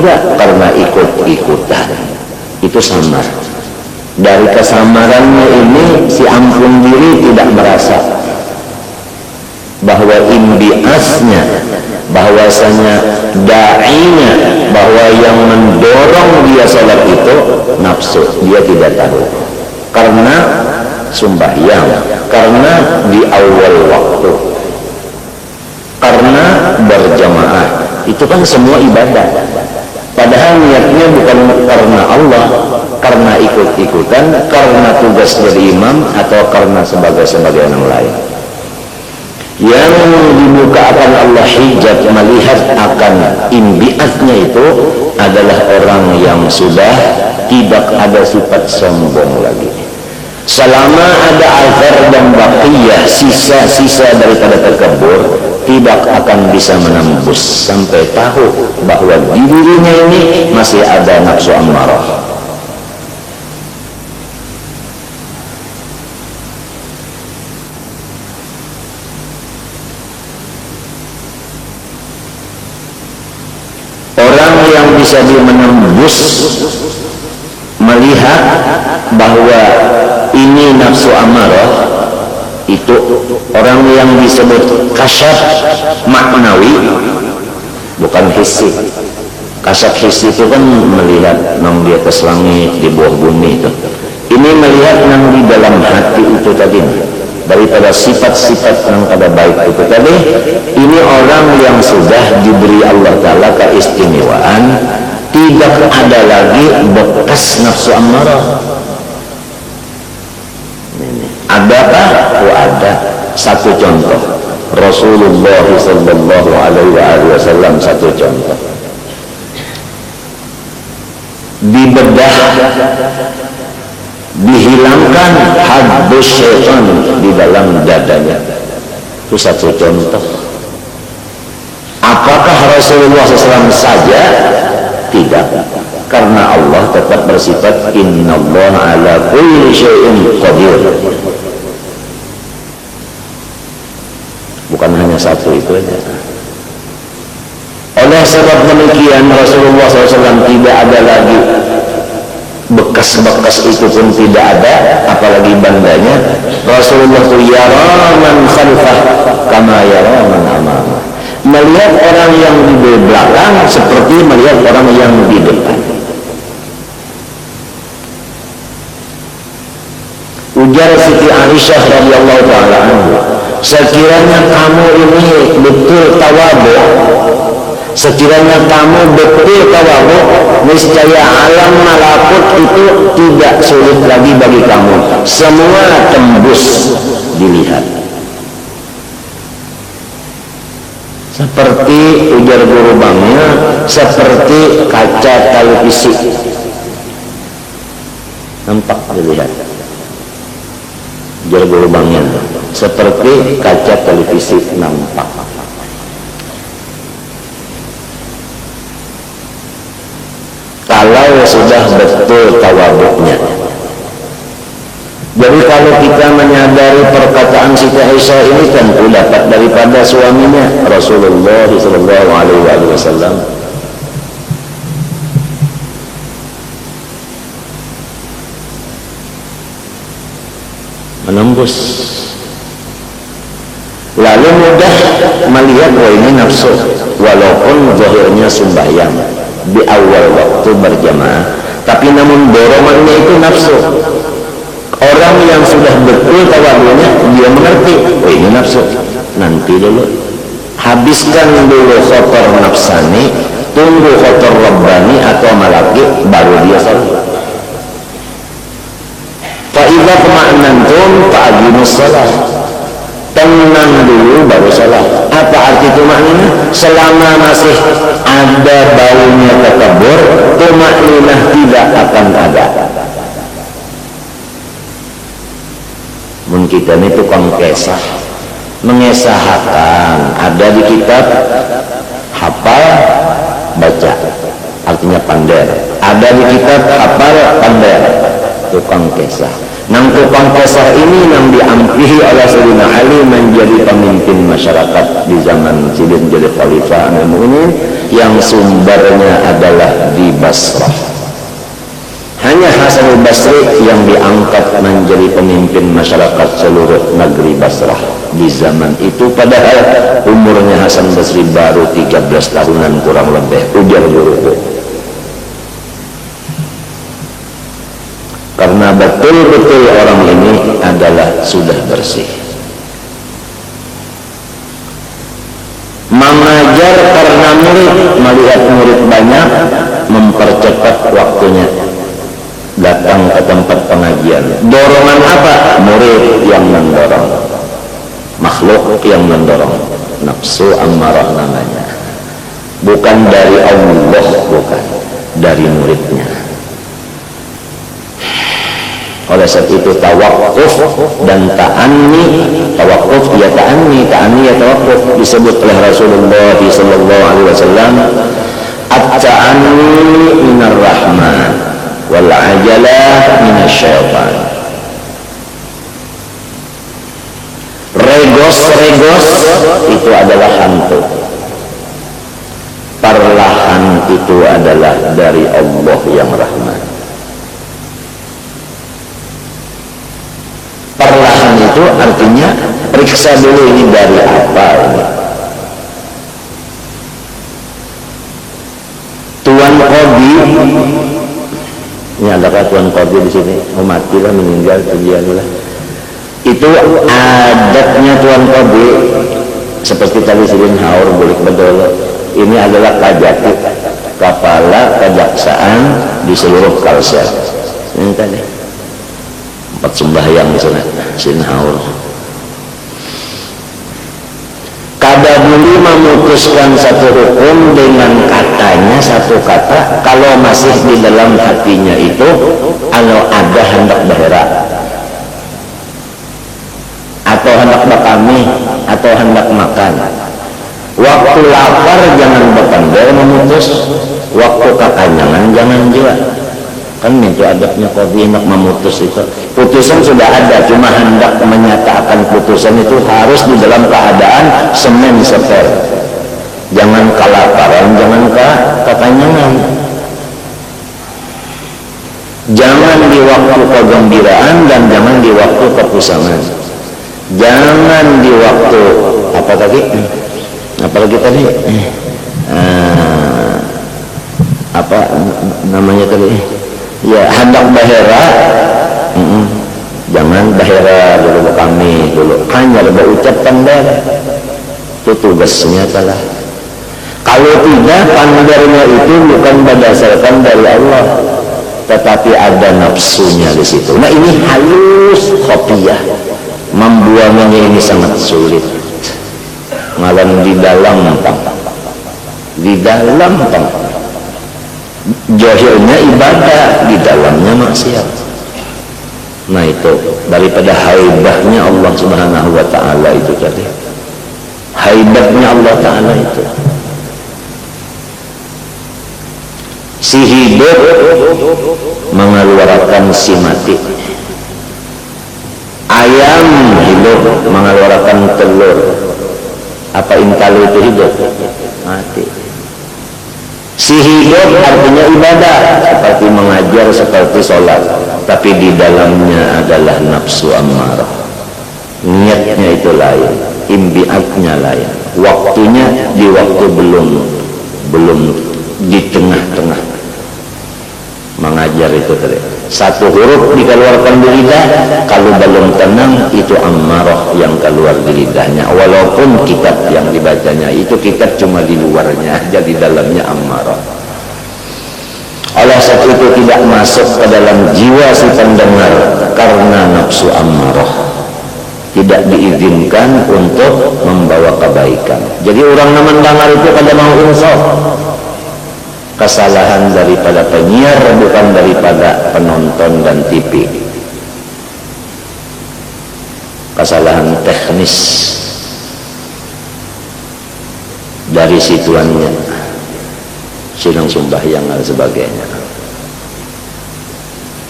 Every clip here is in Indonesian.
juga karena ikut-ikutan. Itu samar. Dari kesamarannya ini si ampun diri tidak merasa bahwa imbiasnya, bahwasanya da'inya, bahwa yang mendorong dia sholat itu nafsu. Dia tidak tahu karena sembahyang, karena di awal waktu, karena berjamaah. Itu kan semua ibadah, padahal niatnya bukan karena Allah, karena ikut-ikutan, karena tugas dari imam, atau karena sebagai yang lain. Yang dibukakan Allah hijab melihat akan imbiatnya itu adalah orang yang sudah tidak ada sifat sombong lagi. Selama ada azhar dan baqiyah, sisa-sisa daripada takabur, tidak akan bisa menembus sampai tahu bahwa di dirinya ini masih ada nafsu ammarah. Orang yang bisa menembus melihat bahwa ini nafsu amarah, itu orang yang disebut kasyaf maknawi, bukan hissi. Kasyaf hissi itu kan melihat nang di atas langit, di bawah bumi itu. Ini melihat nang di dalam hati itu tadi, daripada sifat-sifat yang pada baik itu tadi. Ini orang yang sudah diberi Allah Ta'ala keistimewaan, tidak ada lagi bekas nafsu amarah. Adakah? Oh, ada. Satu contoh, Rasulullah sallallahu alaihi wasallam, satu contoh. Dibedah, dihilangkan haddus syaitan di dalam dadanya. Itu satu contoh. Apakah Rasulullah SAW saja? Tidak, karena Allah tetap bersifat innallaha ala kulli syai'in qadir. Bukan hanya satu itu aja. Oleh sebab demikian Rasulullah SAW tidak ada lagi bekas-bekas, itu pun tidak ada, apalagi bandanya. Rasulullah itu yara man khalfah kama yara man amamah. Melihat orang yang di belakang seperti melihat orang yang di depan. Ujar Siti Aisyah radhiyallahu taala anha, sekiranya kamu ini betul tawadhu, sekiranya kamu betul tawadhu, niscaya alam malakut itu tidak sulit lagi bagi kamu, semua tembus dilihat. Seperti ujar guru banknya, seperti kaca televisi, nampak dilihat. Ujar guru banknya, seperti kaca televisi nampak. Kalau sudah betul tawaduknya. Jadi kalau kita menyadari perkataan Siti Aisyah ini tentu dapat daripada suaminya Rasulullah sallallahu alaihi wasallam. Menembus. Lalu mudah melihat bahwa ini nafsu, walaupun zahirnya sembahyang di awal waktu berjamaah, tapi namun dorongannya itu nafsu. Orang yang sudah betul tawadhunya, dia mengerti, oh ini nafsu. Nanti dulu, habiskan dulu khotor nafsani, tunggu khotor rabbani atau malaki, baru dia salat. Fa'idha kema'nantum fa'agimus salat. Tenang dulu baru salat. Apa arti tumakninah? Selama masih ada baunya takabur, tumakninah tidak akan ada. Kita ini tukang kesah, mengesahkan, ada di kitab hafal baca, artinya pandai. Ada di kitab hafal pandai, tukang kesah. Nang tukang kesah ini yang diampihi oleh Sayyidina Ali menjadi pemimpin masyarakat di zaman Sidin jadi khalifah Amirul Mukminin. yang sumbernya adalah di Basrah. Hanya Hasan al-Basri yang diangkat menjadi pemimpin masyarakat seluruh negeri Basrah di zaman itu, padahal umurnya Hasan al-Basri baru 13 tahunan kurang lebih, ujar guruku. Karena betul-betul orang ini adalah sudah bersih. Mengajar karena murid, melihat murid banyak, mempercepat waktunya datang ke tempat pengajian. Dorongan apa? Murid yang mendorong, makhluk yang mendorong, nafsu ammarah namanya. Bukan dari Allah, bukan dari muridnya. Oleh sebab itu tawakuf dan ta'anni, tawakuf ya ta'anni, ta'anni ya tawakuf, disebut oleh Rasulullah sallallahu alaihi wasallam at-ta'anni minar rahman wal ajalah minasyaitan. Regos-regos itu adalah hantu, perlahan itu adalah dari Allah yang rahman. Perlahan itu artinya periksa dulu ini dari apa ini. Tuan Qadi, ini adakah Tuan Qadi di sini? Oh, matilah, meninggal, terjadilah. Itu adatnya Tuan Qadi seperti tadi Sidin Haur Bulik Bedolo. Ini adalah kajati, kepala kejaksaan di seluruh Kalsel. Ini tadi 4 sembahyang di sana, Sinhaur. Kada boleh memutuskan satu hukum dengan katanya satu kata kalau masih di dalam hatinya itu ada hendak bergerak atau hendak berkami atau hendak makan. Waktu lapar jangan berkendal memutus, waktu kekanyangan jangan juga. Kan itu adabnya Qadi, hendak memutus itu. Putusan sudah ada, cuma hendak menyatakan putusan itu harus di dalam keadaan semen seper. Jangan kelaparan, jangan kekanyangan. Jangan di waktu kegembiraan dan jangan di waktu kepusangan. Jangan di waktu apa tadi? Apalagi tadi? Apa namanya tadi? Ya, hendak bahera, jangan bahera dulu kami dulu. Hanya berucap pandar, itu tugasnya kalah. Kalau tidak, pandarnya itu bukan berdasarkan dari Allah, tetapi ada nafsunya di situ. Nah ini halus khafiyah, membuangnya ini sangat sulit. Malam di dalam Johirnya ibadah, di dalamnya maksiat. Nah itu daripada haibahnya Allah subhanahu wa ta'ala itu tadi. Haibahnya Allah ta'ala itu. Si hidup mengeluarkan si mati. Ayam hidup mengeluarkan telur. Apa intalu itu hidup? Mati. Si hidup artinya ibadah, seperti mengajar, seperti sholat, tapi di dalamnya adalah nafsu ammarah. Niatnya itu lain, imbiatnya lain, waktunya di waktu belum di tengah-tengah mengajar itu tadi. Satu huruf dikeluarkan di lidah, kalau belum tenang itu ammarah yang keluar di lidahnya. Walaupun kitab yang dibacanya itu kitab cuma di luarnya aja, di dalamnya ammarah. Oleh sebab itu tidak masuk ke dalam jiwa si pendengar karena nafsu ammarah. Tidak diizinkan untuk membawa kebaikan. Jadi orang yang mendengar itu kada mau insaf. Kesalahan daripada penyiar, bukan daripada penonton dan TV. Kesalahan teknis dari situannya, sidang sembahyang dan sebagainya.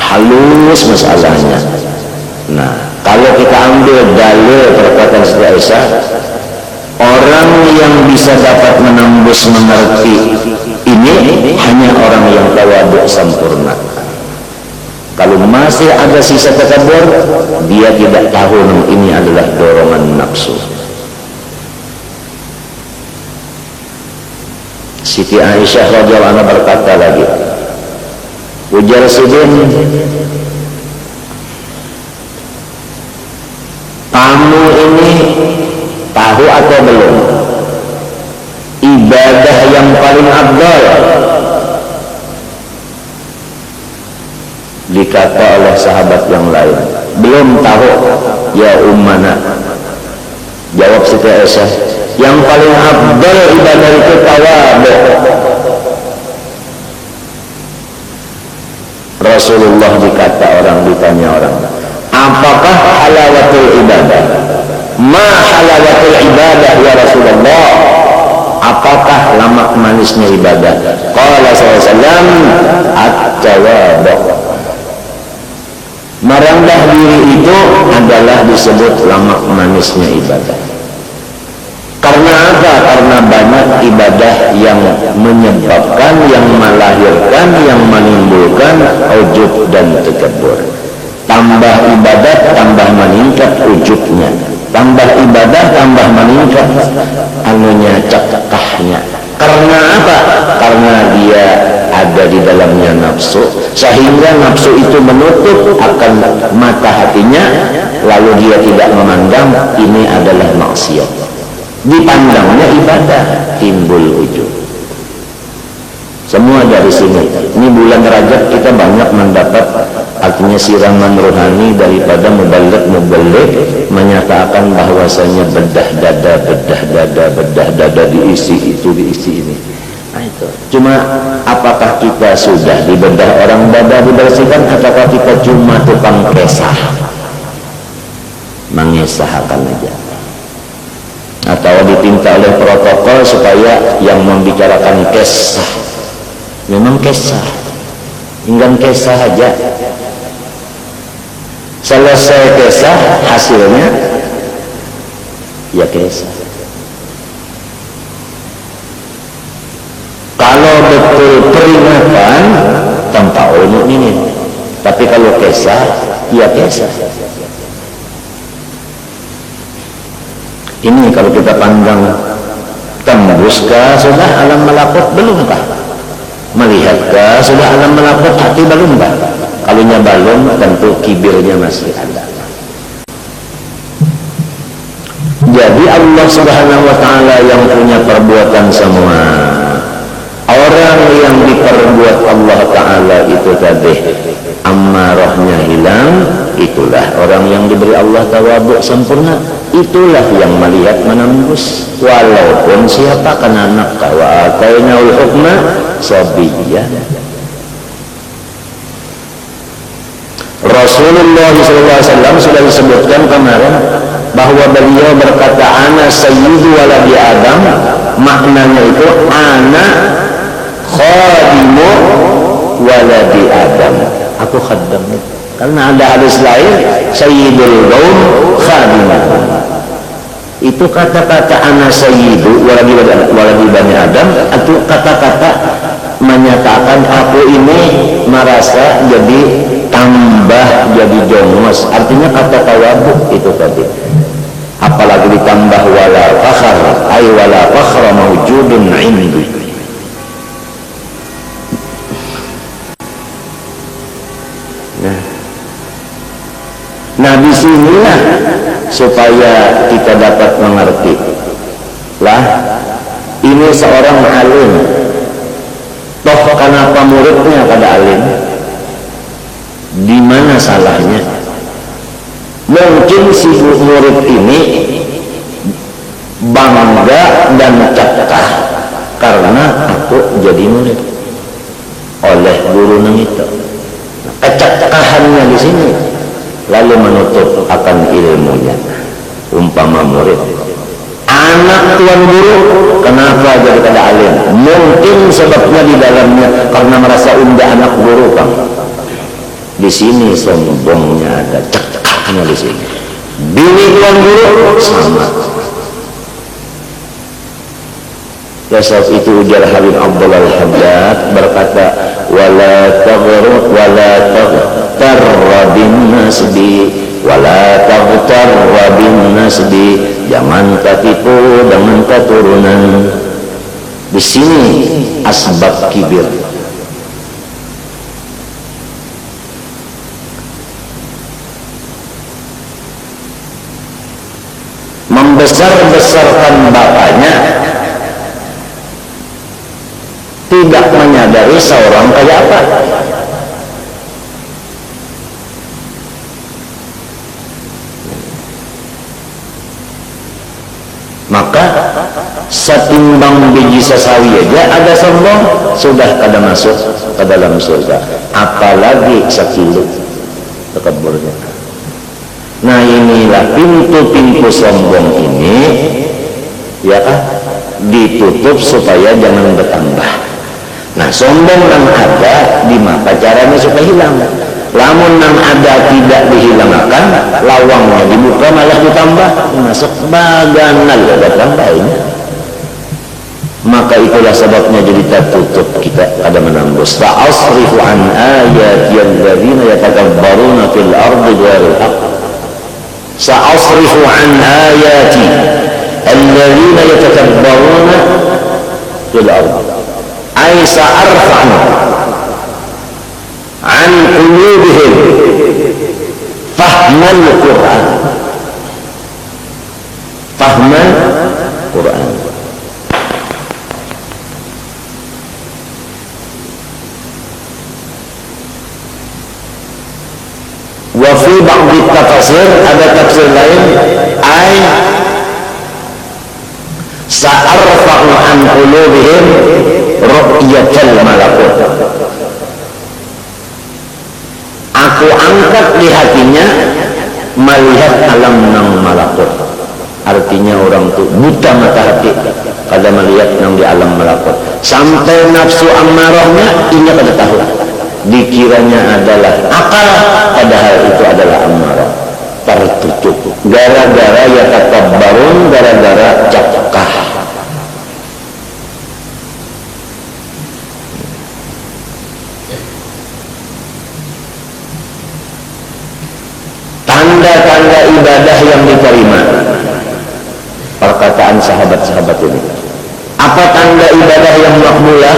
Halus masalahnya. Nah, kalau kita ambil dalil perkataan Siti Aisyah, Orang yang bisa dapat menembus mengerti ini hanya orang yang tawadhu sempurna. Kalau masih ada sisa takabur, dia tidak tahu ini adalah dorongan nafsu. Siti Aisyah radhiyallahu anha berkata lagi, ujar Sidin, kamu ini tahu atau belum ibadah yang paling afdal? Dikata oleh sahabat yang lain, belum tahu ya ummana. Jawab Siti Aisyah, yang paling afdal ibadah itu tawadhu. Rasulullah ditanya orang, apakah halawatul ibadah? Ma halawatul ibadah ya Rasulullah? Apakah lamak manisnya ibadah? Qala sallallahu alaihi wasallam, at-tawadhu. Merendah diri itu adalah disebut lamak manisnya ibadah. Karena apa? Karena banyak ibadah yang menyebabkan, yang melahirkan, yang menimbulkan ujub dan takabur. Tambah ibadah, tambah meningkat ujubnya. Tambah ibadah, tambah meningkat anunya, cekahnya. Karena apa? Karena dia ada di dalamnya nafsu, sehingga nafsu itu menutup akan mata hatinya, lalu dia tidak memandang ini adalah maksiat. Dipandangnya ibadah, timbul ujub. Semua dari sini. Ini bulan Rajab kita banyak mendapat artinya siraman rohani daripada mubalik menyatakan bahwasanya bedah dada diisi itu, diisi ini. Nah itu. Cuma apakah kita sudah dibedah orang dada dibersihkan, ataukah kita cuma tukang kesah, mengesahkan aja, atau ditinta oleh protokol supaya yang membicarakan kesah memang kesah, hingga kesah aja. Selesai kesah, hasilnya ya kesah. Kalau betul peringatan tanpa ulama ini, tapi kalau kesah ya kesah. Ini kalau kita pandang, tembuskah sudah alam malakut, belumkah? Melihatkah sudah alam malakut hati, belumkah? Kalunya belum, tentu kibirnya masih ada. Jadi Allah Subhanahu wa ta'ala yang punya perbuatan semua. Orang yang diperbuat Allah Ta'ala itu tadi amarahnya hilang, itulah orang yang diberi Allah tawadhu sempurna. Itulah yang melihat menembus, walaupun siapa kan anak wa atainaul hukma sabiyyan. Rasulullah SAW sudah disebutkan kemarin bahwa beliau berkata ana sayyidu waladi Adam. Maknanya itu ana khadimu waladi Adam, aku khaddam. Karena ada hadis lain sayyidul qaum khadimah. Itu kata-kata ana sayyidu waladi bani Adam, itu kata-kata menyatakan aku ini merasa jadi tambah, jadi jongos. Artinya kata tawadhu itu tadi. Apalagi ditambah wala fakhar, ay wala fakhra mawjudun indi. Nah disinilah supaya kita dapat mengerti lah, ini seorang alim, toh kenapa muridnya pada alim, di mana salahnya? Mungkin si murid ini bangga dan cekah karena aku jadi murid oleh guru nang itu. Kecekahannya di sini lalu menutup akan ilmunya. Umpama murid, anak tuan guru, kenapa jadi kada alim? Mungkin sebabnya di dalamnya karena merasa undah anak guru, Kang. Di sini sombongnya ada, cekaknya di sini. Bini tuan guru sama. Sebab itu ujar Habib Abdullah Al-Haddad berkata, wala taghtarra bin nasbi, wala taghtarra bin nasbi, jangan tertipu dengan keturunan. Di sini asbab kibir. Membesar-besarkan bapaknya, tidak menyadari seorang kayak apa. Maka setimbang biji sesawi aja ada sombong, sudah kada masuk ke dalam surga, apalagi sekilo tekaburnya. Nah inilah pintu-pintu sombong ini, ya kan, ditutup supaya jangan bertambah. Nah sombong yang ada di mata caranya supaya hilang. Lamun yang ada tidak dihilangkan, lawangnya dibuka malah ditambah, masuk baganal ya bertambah ini. Maka itulah sebabnya jadi tertutup kita kada menembus. Fa'asrifu an ayati alladzina yatakabbaruna fil ardi bighairil haqq. Sa'asrifu an ayati alladzina yatakabbaruna fil ardi. Ay sa'arfa'u an qulubihim fahmal Qur'an. Fahmal Qur'an. Wa fi ba'di tafsir, ada tafsir lain, ay sa'arfa'u an qulubihim ru'yatal malakut. Aku angkat di hatinya melihat alam nang malakut. Artinya orang tuh buta mata hati kada melihat nang di alam malakut. Sampai nafsu ammarahnya ini kada tahu. Dikiranya adalah akal, padahal itu adalah ammarah. Tertutup gara-gara ya takabbarun, gara-gara cakah. Tanda-tanda ibadah yang diterima, perkataan sahabat-sahabat ini. Apa tanda ibadah yang makbulah?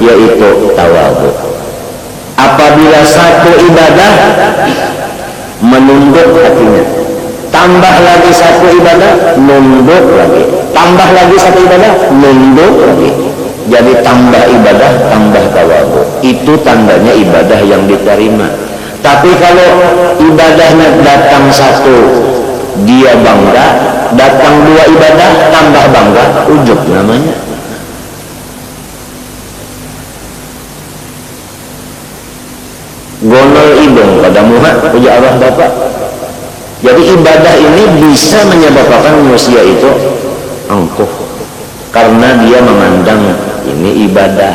Yaitu tawadhu. Apabila satu ibadah menunduk hatinya, tambah lagi satu ibadah nunduk lagi, tambah lagi satu ibadah nunduk lagi, jadi tambah ibadah tambah tawadhu. Itu tandanya ibadah yang diterima. Tapi kalau ibadahnya datang satu dia bangga, datang dua ibadah tambah bangga, ujub namanya. Gonol hidung pada muha puja Allah Bapak. Jadi ibadah ini bisa menyebabkan manusia itu angkuh karena dia memandang ini ibadah,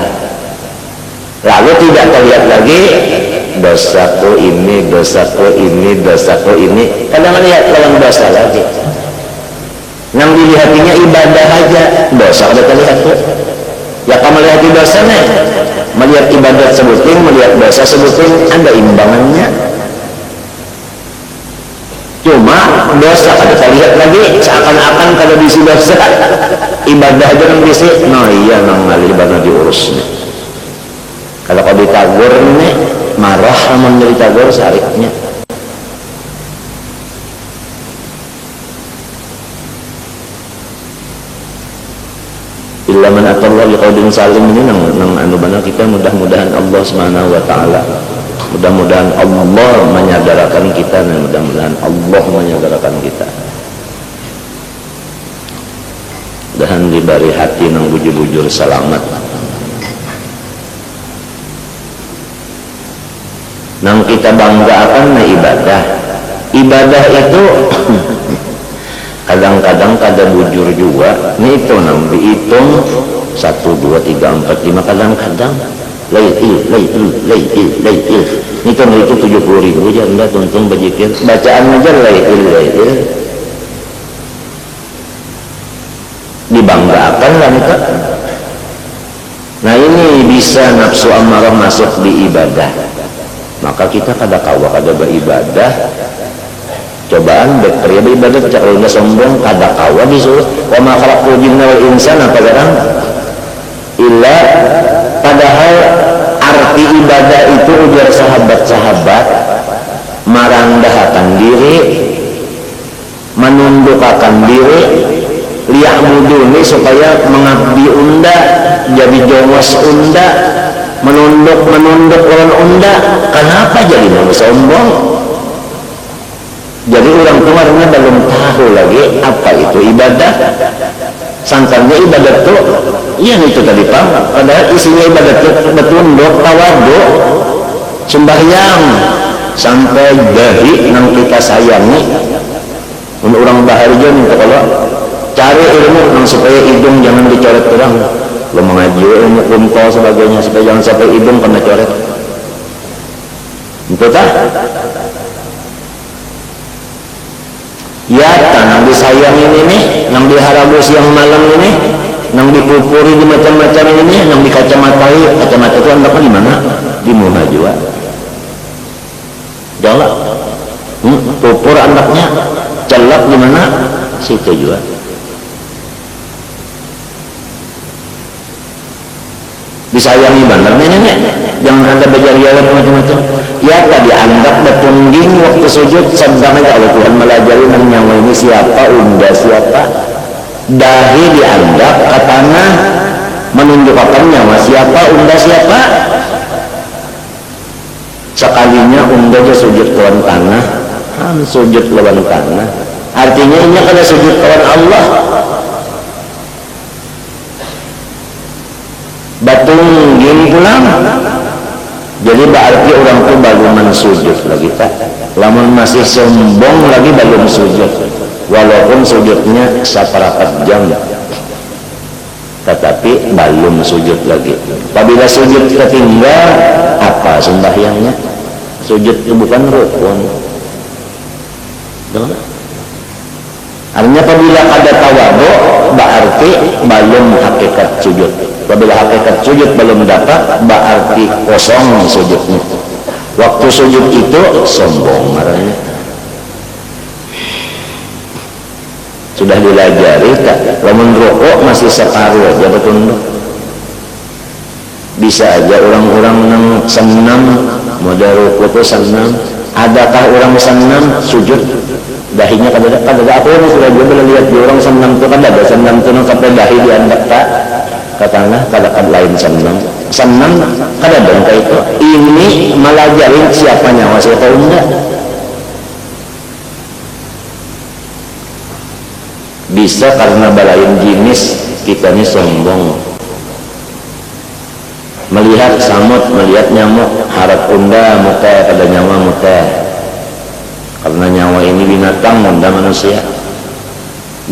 lalu tidak terlihat lagi dosaku ini, dosaku ini, dosaku ini. Kadang melihat lawan dosa lagi. Yang dilihatinya ibadah aja, dosa ada terlihat tuh. Ya kamu melihat dosanya, melihat ibadat sebutin, melihat dosa sebutin, ada imbangannya. Cuma dosa ada terlihat lagi, seakan-akan kalau diisi dosa, ibadah aja yang diisi. Nah iya, nang ibadah diurus nih. Kalau kau ditagur nih, marah sama ditagur sariknya. Illa man atallah biqaulin salim, ini nang anu bana kita, mudah-mudahan Allah Subhanahu wa taala, mudah-mudahan Allah menyadarkan kita, dan mudah-mudahan Allah menyadarkan kita. Dan diberi hati nang bujur-bujur selamat. Nang kita banggakan na ibadah. Ibadah itu kadang-kadang kada bujur juga. Ini itu nang dihitung 1, 2, 3, 4, 5, kadang-kadang lail. Ini kan itu 70.000 aja enggak tuntung bajikir. Bacaan aja lail. Dibanggakan lah nih Kak. bisa nafsu amarah masuk di ibadah, maka kita kada beribadah. Cobaan berpria beribadah kalau nggak sombong kada kawa disuruh wa ma khalaqul jinna wal insana padahal illa, padahal arti ibadah itu ujar sahabat-sahabat marandahkan diri, menundukkan diri, liya'buduni supaya mengabdi unda, jadi jongos unda, menunduk lawan unda. Kenapa jadi mau sombong? Jadi orang keluarnya belum tahu lagi apa itu ibadah. Sangkanya ibadah itu yang itu tadi Pak, padahal isinya ibadah itu betunduk, tawadhu, sembahyang sampai dari nang kita sayangi. Orang bahagia minta kalau cari ilmu nang supaya hidung jangan dicoret orang, lo mengaji ilmu kumpul sebagainya supaya jangan sampai hidung kena coret. Itu tak? Ya, yang disayangin ini, yang diharapkan siang malam ini, yang dikupuri di macam-macam ini, yang dikacamatai. Kacamata itu anaknya di mana? Di muka juga. Jalak. Kupur anaknya, celak di mana? Situ juga. Disayangi benar nenek, jangan ada berjari-jari macam-macam. Ya tadi anggap betungging waktu sujud sedang aja Allah Tuhan melajari nyawa ini siapa, unda siapa. Dahi dianggap katana menunjukkan nyawa siapa, unda siapa. Sekalinya unda aja sujud lawan tanah, sujud lawan tanah. Artinya ini kada sujud lawan Allah. Batungging pulang, jadi berarti orang itu baru mensujud lagi tak, lamun masih sombong lagi belum sujud, walaupun sujudnya seperempat jam, tetapi belum sujud lagi. Apabila sujud ketinggal, apa sembahyangnya? Sujud itu bukan rukun. Artinya apabila ada tawadhu berarti belum hakikat sujud. Apabila hakikat sujud belum dapat berarti kosong sujudnya. Waktu sujud itu sombong marahnya. Sudah dilajari tak? Lamun rukuk masih separuh aja betunduk. Bisa aja orang-orang yang senam model rukuk itu senam. Adakah orang senam sujud? Dahinya kada apa yang sudah juga lihat di orang senam itu kan ada senam itu sampai dahi dianggap tak katanya kada lain senam kada ada itu. Ini melajarin siapa nyawa siapa enggak. Bisa karena balain jenis kita ini sombong, melihat samut, melihat nyamuk, harap unda muka kada nyawa muka. Karena nyawa ini binatang, unda manusia.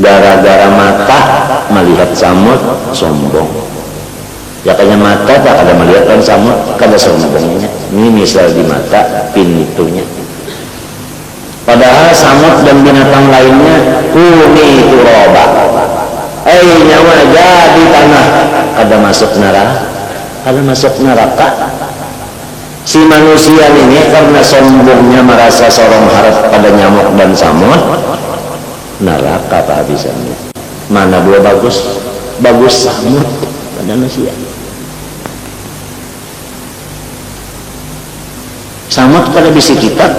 Gara-gara mata melihat samut sombong. Ya kayaknya mata tak ada melihat kan samut, kada sombongnya. Ini misal di mata pintunya. Padahal samut dan binatang lainnya kuni turoba. Nyawa jadi tanah, kada masuk neraka. Kada masuk neraka. Si manusia ini karena sombongnya merasa sorong harap pada nyamuk dan samut, neraka apa habisannya. Mana dua bagus samut pada manusia. Samut pada bisi kita.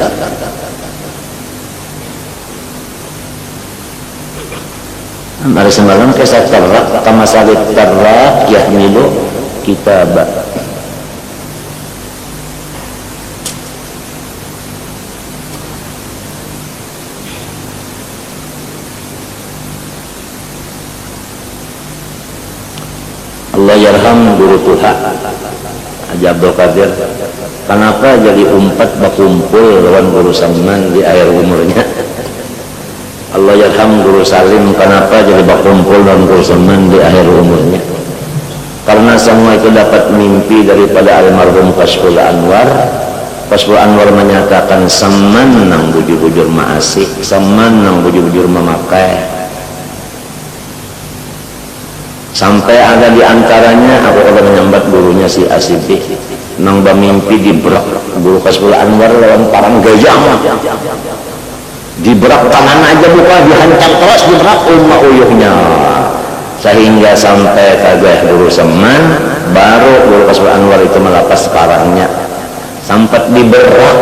Mari semalam kisah terrak kama salit terrak yahmilu kitabah. Allah yarham guru Tuhan Haji Abdul Qadir, kenapa jadi umpat berkumpul lawan guru Saman di akhir umurnya? Allah yarham guru Salim, kenapa jadi berkumpul lawan guru Saman di akhir umurnya? Karena semua itu dapat mimpi daripada almarhum Kashful Anwar. Kashful Anwar menyatakan Saman nang bujur-bujur ma'asih, Saman nang bujur-bujur memakai. Sampai ada di antaranya aku kalau menyambat gurunya si Asibi nang bermimpi diberak guru Kasbul Anwar lawan parang gajah diberak tangan aja buka dihancam terus diberak uyuhnya sehingga sampai kagak guru Seman baru guru Kasbul Anwar itu melepas parangnya sampai diberak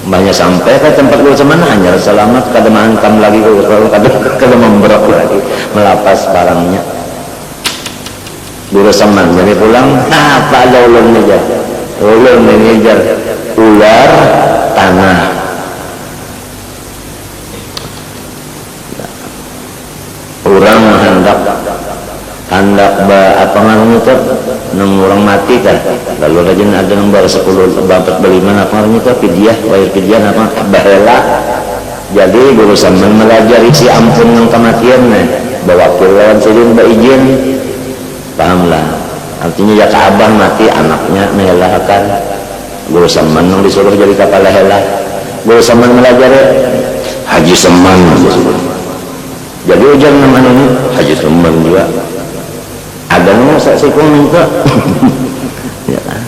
banyak sampai ke tempat guru Seman hanya selamat kada menghantam lagi guru kada memberak lagi melepas parangnya guru Seman jadi pulang apa aja ulun ngejar ular tanah orang hendak apa namanya itu nang orang mati kan lalu rajin ada nang bawa 10 babat beliman apa namanya itu pidyah bayar pidyah apa bahela jadi guru Seman melajari si ampun yang kematian bawa lawan silin izin pahamlah artinya ya Ka'bah mati anaknya mehelakan guru Seman yang disuruh jadi kepala hela guru Seman melajari Haji Seman jadi ujian namanya ini Haji Seman juga ada nama saksi kau minta ya kan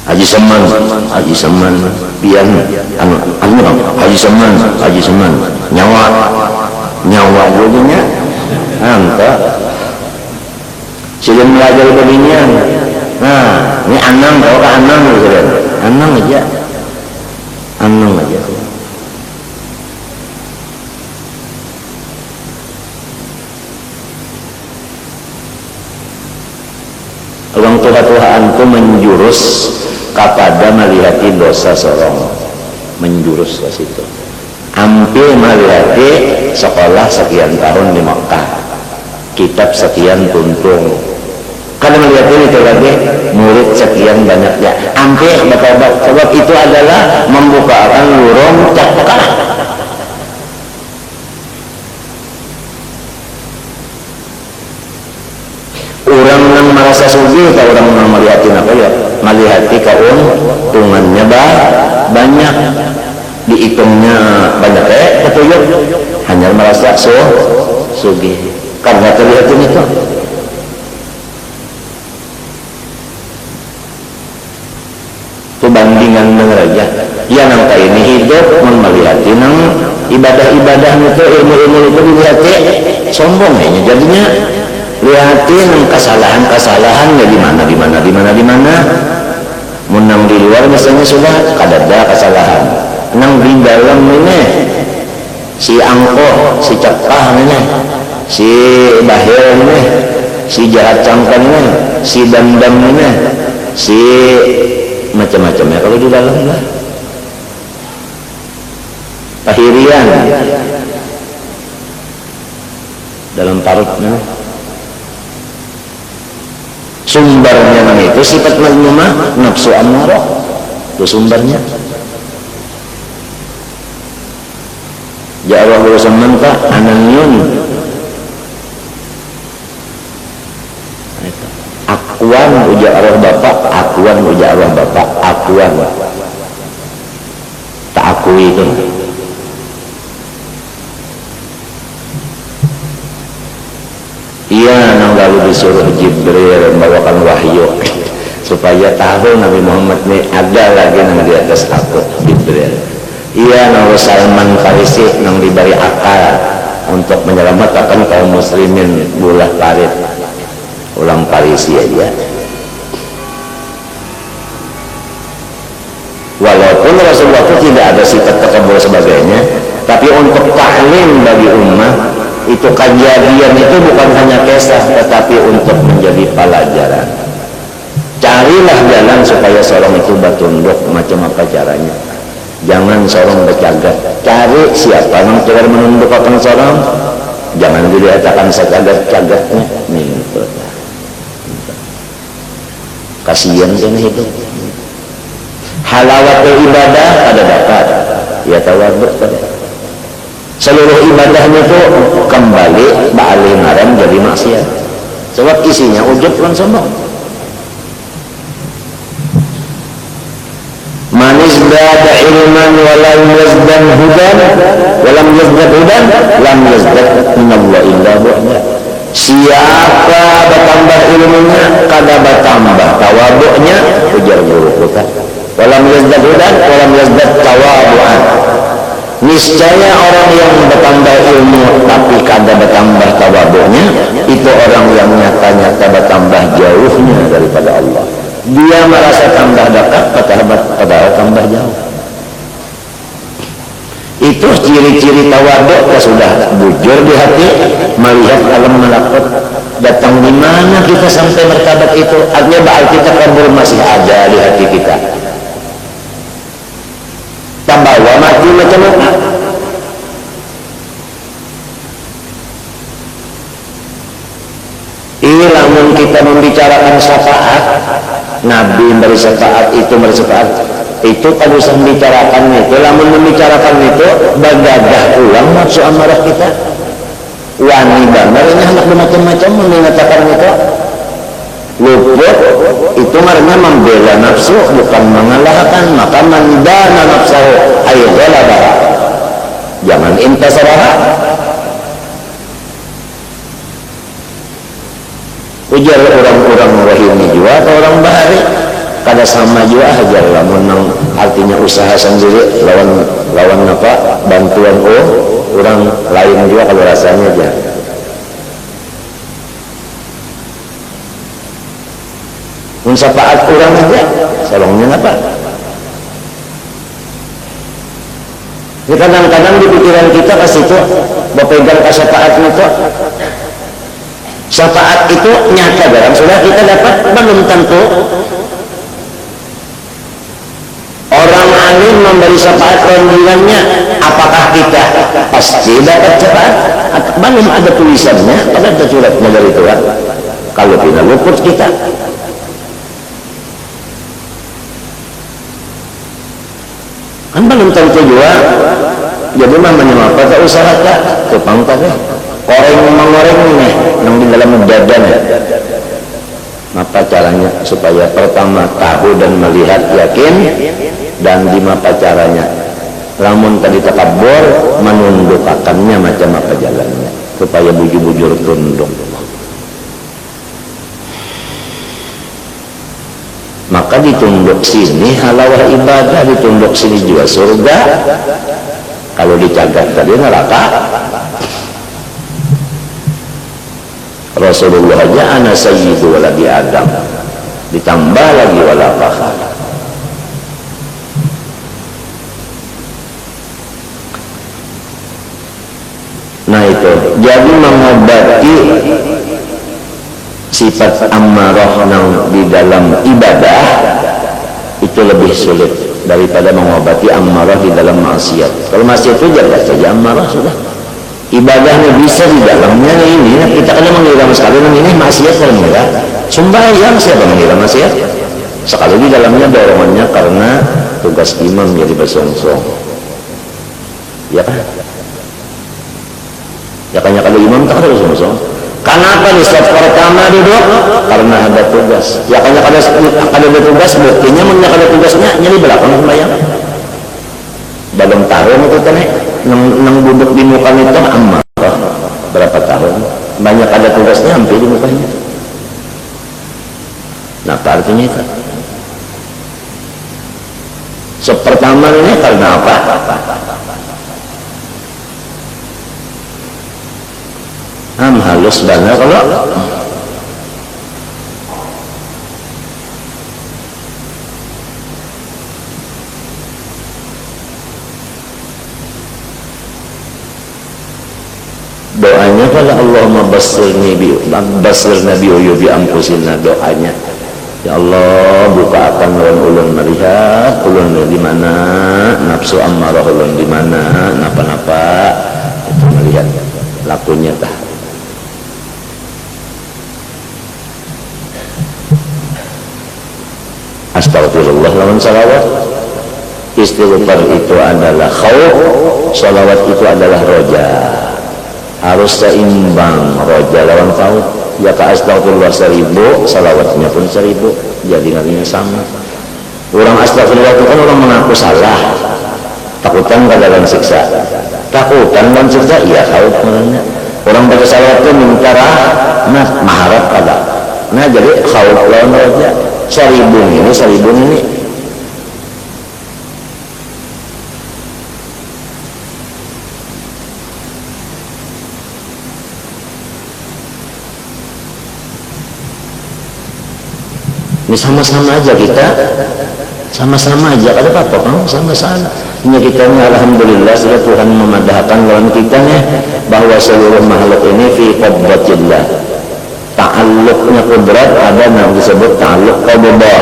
Haji Seman pian anu Haji Seman nyawa jadinya anta sudah melajari beginian nah ini anang tau ke anang aja orang tua-tuaanku menjurus kepada melihati dosa sorong menjurus ke situ hampir melihati sekolah sekian tahun di Makkah kitab sekian tuntung karena melihat itu lagi murid sekian banyaknya hampir bertobat sebab itu adalah membukakan lorong cakap orang yang merasa sugi kalau orang yang melihatin apa ya melihati keuntungannya banyak dihitungnya banyak ketujuh hanya merasa sugi karena terlihatin itu bandingan aja ya nang ini hidup melihati nang ibadah-ibadah itu ilmu-ilmu itu dilihati sombongnya jadinya lihatin kesalahan ya di mana menang di luar misalnya sudah kadada kesalahan nang di dalam ini si angkoh si cepah ini si bahir ini si jahat cangkan ini si dandam ini si macam-macamnya kalau di dalam lah pahirian dalam parutnya sumbernya mana itu sifat mazmumah nafsu amarah itu sumbernya ya Allah Rasulullah Pak ananyun akuan ujar arwah bapak akuan ujar arwah bapak akuan tak akui itu iya nang lalu disuruh Jibril membawakan wahyu supaya tahu Nabi Muhammad ini ada lagi nang di atas aku Jibril iya nang Salman Farisi nang diberi akal untuk menyelamatkan kaum muslimin bulah parit ulang Farisi aja walaupun Rasulullah itu tidak ada sifat takabur sebagainya tapi untuk taklim bagi ummah itu kejadian itu bukan hanya kisah tetapi untuk menjadi pelajaran carilah jalan supaya seorang itu bertunduk macam apa caranya jangan seorang bercagat cari siapa yang telah menundukkan seorang jangan dilihatkan secagat-cagatnya nih kasihan sama hidup halawat ibadah ada dapat ya tawaduk pada seluruh ibadahnya itu kembali balik ngaram jadi maksiat sebab isinya ujub dan sombong manis bada ilman walam yazdan hudan lam yazdad minallah illa bu'na siapa bertambah ilmunya kada bertambah tawaduknya, ujar guru kita. Walam yazdad hudan walam yazdad tawaduan. Niscaya orang yang bertambah ilmu tapi kada bertambah tawaduknya, itu orang yang nyata-nyata bertambah jauhnya daripada Allah. Dia merasa tambah dekat padahal tambah jauh. Itu ciri-ciri tawaduk. Sudah bujur di hati, melihat alam malakut. Datang di mana kita sampai martabat itu? Artinya berarti takabur masih ada di hati kita. Tambawa mati macam apa? Ini lamun kita membicarakan syafaat, Nabi beri syafaat itu kalau usah membicarakan itu. Lamun membicarakan itu bagadah ulang nafsu amarah kita. Wani banget ini anak macam-macam mengatakan itu. Luput itu marahnya membela nafsu, bukan mengalahkan. Maka mandana nafsahu ay ghalabah. Jangan intasaraha. Ujar orang-orang wahini juga atau orang bahari kada sama juga ajar lamun artinya usaha sendiri lawan apa bantuan orang lain juga kalau rasanya aja. Mensafaat orang aja salongnya apa? Kadang-kadang di pikiran kita ke situ berpegang ke syafaat itu. Syafaat itu nyata dalam sudah kita dapat, belum tentu. Orang alim memberi syafaat rondingannya, apakah kita pasti dapat syafaat? Belum ada tulisannya, pada ada suratnya dari Tuhan. Kalau tidak luput kita. Kan belum tentu juga. Jadi namanya apa? Tak usah tak tupang tak mengoreng nih yang di dalam dadanya. Apa caranya supaya pertama tahu dan melihat yakin, dan apa caranya lamun tadi takabur menundukkannya macam apa jalannya supaya bujur-bujur tunduk. Maka ditunduk sini halawah ibadah, ditunduk sini juga surga. Kalau dicagat tadi neraka. Rasulullah aja ana sayyidu waladi Adam, ditambah lagi wala fakhar. Nah itu jadi mengobati sifat ammarah di dalam ibadah itu lebih sulit daripada mengobati ammarah di dalam maksiat. Kalau maksiat itu jelas saja ammarah sudah. Ibadahnya bisa di dalamnya ini, kita kena mengira sekali ini maksiat kalau mengira. Sembahyang siapa mengira maksiat? Sekali di dalamnya dorongannya karena tugas imam jadi bersongsong. Ya kan? Ya kan kalau imam tak ada bersongsong. Kenapa di step pertama duduk? Karena ada tugas. Ya kan kalau ada tugas, buktinya punya ada tugasnya jadi belakang sembahyang. Dalam tahun itu kan nang duduk di muka itu amal berapa tahun banyak ada tugasnya hampir di mukanya. Nah artinya itu sepertama ini karena apa? Halus banget kalau doanya pada Allahumma basirni nabi uyubi ampusina, doanya ya Allah bukakan ulun melihat ulun di mana nafsu ammarah ulun di mana napa-napa itu melihat lakunya tah. Astagfirullah lawan salawat. Istighfar itu adalah khauf, salawat itu adalah roja. Harus seimbang, roja lawan khauf. Ya ka astagfirullah 1000, salawatnya pun 1000, jadi ngarinya sama. Orang astagfirullah itu kan orang mengaku salah, takutan ke dalam siksa. Takutan dalam siksa, iya khauf namanya. orang baca salawat itu minta rahmat maharap kada. Nah jadi khauf lawan raja saribun ini ini sama-sama aja kita, sama-sama aja, ada apa-apa kan, sama-sama. Ini kita ini alhamdulillah sudah Tuhan memadahkan lawan kita nih, bahwa seluruh makhluk ini fi qabdatillah. Ta'alluqnya kudrat ada yang disebut ta'alluq qabdah.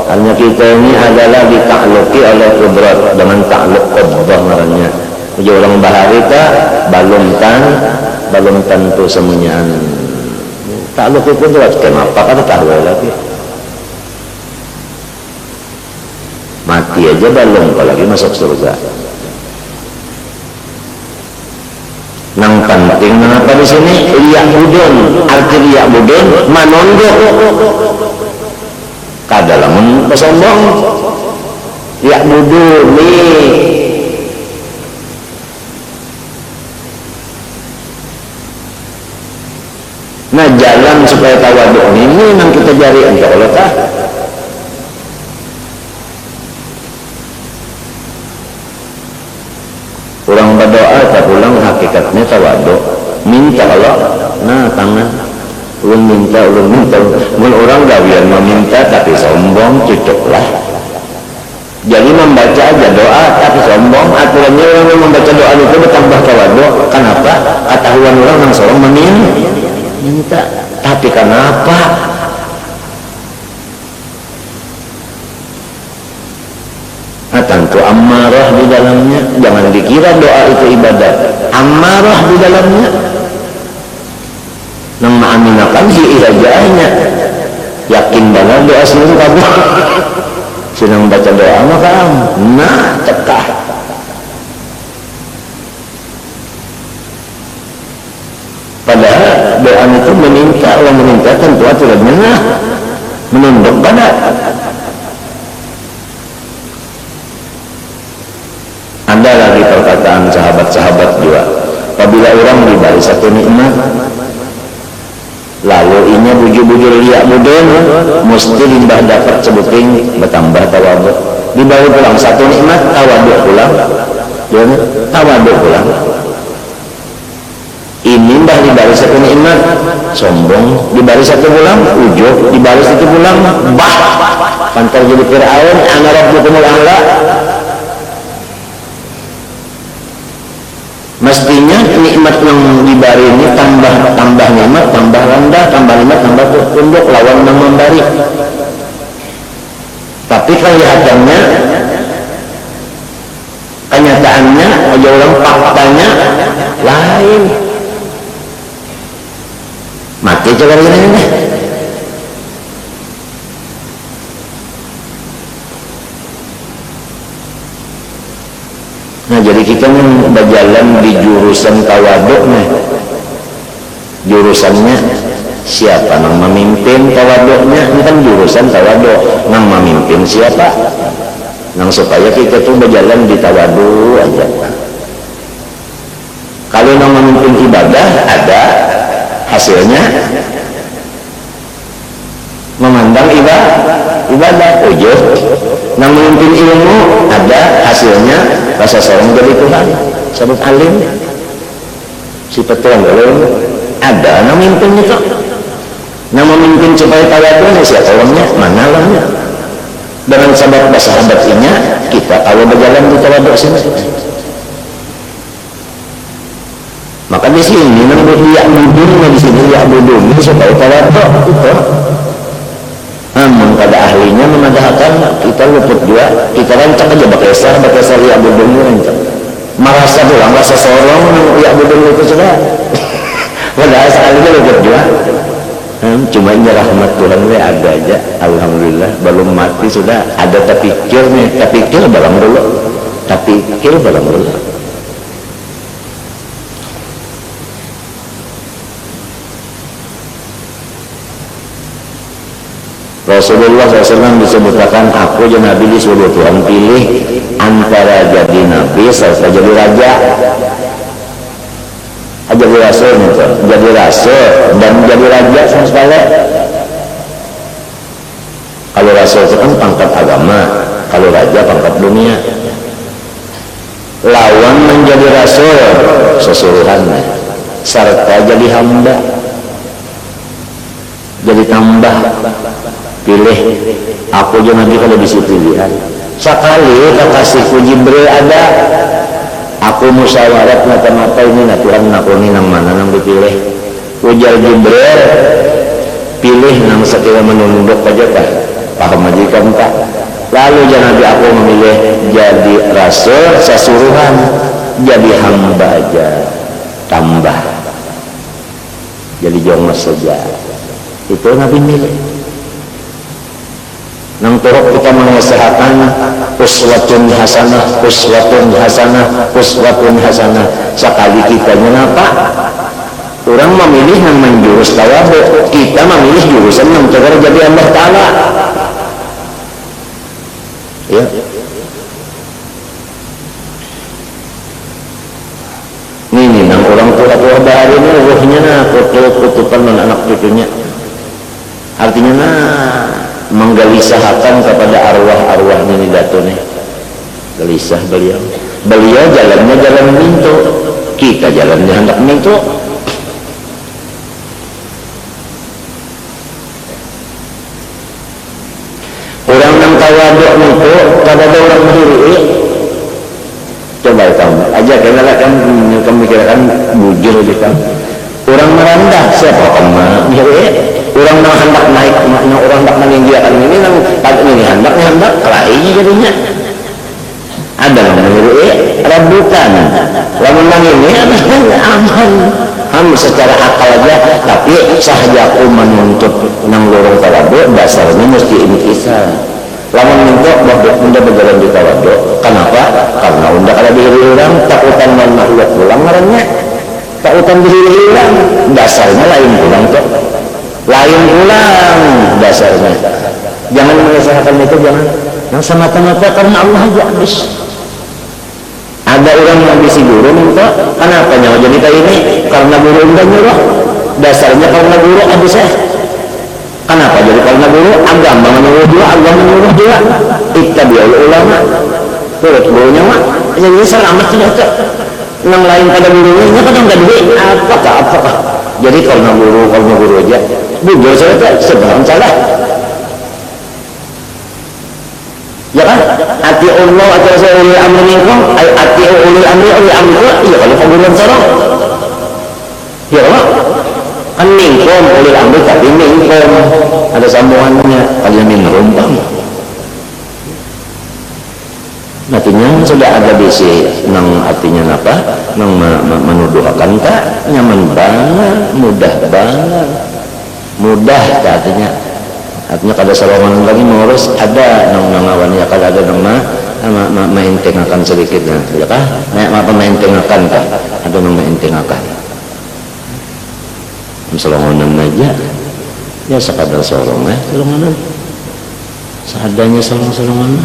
Hanya kita ini adalah dita'alluqi oleh kudrat dengan ta'alluq qabdah ngarannya. Jadi orang bahari ta balum tentu semuanya. Ta'alluq kudrat kenapa kada tahu lagi. Mati aja belum, apalagi masuk surga. Nang penting kenapa di sini liak budon, arti liak budon manondok. Kadalamun sombong. Liak budon nih. Nah jalan supaya tawaduk ini yang kita cari untuk Allah tah. Orang berdoa tak pulang hakikatnya tawaduk minta Allah. Nah tangan ulun minta mun orang gawian meminta tapi sombong cocoklah. Jadi membaca aja doa tapi sombong, aturannya orang membaca doa itu bertambah tawaduk. Kenapa? Ketahuan orang yang seorang meminta, tapi kenapa? Tentu amarah di dalamnya. Jangan dikira doa itu ibadat, amarah di dalamnya. Nang ma'aminakan si irajahnya yakin banget doa seluruh kabur. Senang baca doa maka nah cekah. Padahal doa itu meminta, Allah meminta tentu aturannya nah menunduk pada. Ada lagi perkataan sahabat-sahabat juga, apabila orang diberi satu nikmat lalu inya bujur-bujur liak mudun mesti limbah dapat sebuting bertambah tawaduk. Diberi pulang satu nikmat tawaduk pulang, tawaduk pulang. Ini mbah diberi satu nikmat sombong, diberi satu pulang ujub, diberi satu pulang bah pantar jadi Fir'aun ana rabbukumul a'la. Mestinya nikmat yang diberi ini tambah nikmat, tambah rendah, tambah nikmat, tambah tunduk lawan yang memberi. Tapi kelihatannya, kenyataannya, aja orang faktanya lain. Mati coba ini. Nah jadi kita berjalan di jurusan tawaduk nih. Jurusannya siapa yang memimpin tawaduknya? Ini kan jurusan tawaduk. Yang memimpin siapa? Yang supaya kita tuh berjalan di tawaduk aja. Kalau yang memimpin ibadah ada hasilnya memandang ibadah ujub. Yang memimpin ilmu ada hasilnya rasa seorang jadi Tuhan, sebut alim, si petuang ada yang memimpin itu. Yang memimpin supaya tawaduk siapa orangnya, mana orangnya. Dengan sahabat-sahabat ini kita kalau berjalan di tawaduk sini. Maka di sini menurut liak budun, di sini liak budun supaya tawaduk itu. Namun kada ahlinya memadahkan kita luput juga, kita rancang aja bakesar liak budun rancang. Merasa pulang rasa sorong liak budun itu sudah. Padahal sekalinya luput juga. Cuma ini rahmat Tuhan ada aja, alhamdulillah belum mati sudah ada terpikir barang dulu. Rasulullah SAW disebutkan aku dan Nabi disuruh Tuhan pilih antara jadi Nabi serta jadi raja. jadi rasul gitu. Jadi rasul dan jadi raja sama sekali. Kalau rasul itu kan pangkat agama, kalau raja pangkat dunia. Lawan menjadi rasul sesuruhannya, serta jadi hamba, jadi tambah. Pilih aku aja nanti kalau disitu pilihan. Sekali kekasihku Jibril ada, aku musyawarat mata-mata ini nah Tuhan nakuni nang mana nang dipilih. Ujar Jibril, pilih nang sekira menunduk aja kah, paham majikan tak. Lalu jangan aku memilih jadi rasul sesuruhan, jadi hamba aja, tambah, jadi jongos saja. Itu Nabi milih. Nang turut kita mengusahakan uswatun hasanah, uswatun hasanah, uswatun hasanah. Sekali kita kenapa? Orang memilih yang menjurus tawadhu, kita memilih jurusan yang tegar jadi Allah Ta'ala. Ya. Ini nang orang tua-tua bahari ini ruhnya nah kutupan anak cucunya. Artinya nah menggelisahakan kepada arwah-arwah ini datune. Gelisah beliau. Beliau jalannya jalan mintu, kita jalannya hendak mintu. Orang nang tawaduk mintu, kada ada orang berdiri. Coba kamu aja kenala kan mikirkan bujur aja kan. Orang merendah siapa kamu? Orang nang hendak naik, orang hendak meninggikan ini nang ini hendak kelai jadinya. Ada yang menurut rebutan. Lamun nang ini aman. Secara akal aja, tapi sahaja aku menuntut nang lorong tawaduk dasarnya mesti inkisar. Lamun minta bahwa unda berjalan di tawaduk, kenapa? Karena unda kada diri orang takutan dan makhluk pulang ngarannya. Takutan diri orang dasarnya lain pulang tuh. Lain pulang dasarnya. Jangan mengusahakan itu, jangan. Yang semata-mata karena Allah aja habis. Ada orang yang bisi guru minta, kenapa nyawa jadi kayak ini? Karena guru udah nyuruh. Dasarnya karena guru habis ya. Kenapa jadi karena guru? Agama menyuruh dia, agama menyuruh dia. Ittabi'ul ulama. Turut gurunya mak. Jadi selamat sudah tuh. Yang lain pada gurunya, kan enggak duit. Apakah? Jadi karena guru aja. Bujur saya tuh sebenarnya salah. Ya kan? Ati Allah atau saya ulil amri minkum, ati ulil amri iya kalau pengguruan sarang. Ya kan? Kan minkum ulil amri tapi minkum ada sambungannya kalian minum bang. Artinya sudah ada bisi nang artinya apa? Nang menuduhkan tak nyaman banget, mudah artinya. Artinya kada salongan lagi mengurus ada nang awannya kada ada nang maintengakan sedikit ya kah? Apa maintengakan kah? Ada nang maintengakan. Salongan aja. Ya sekadar salongan, salongan. Seadanya salongan.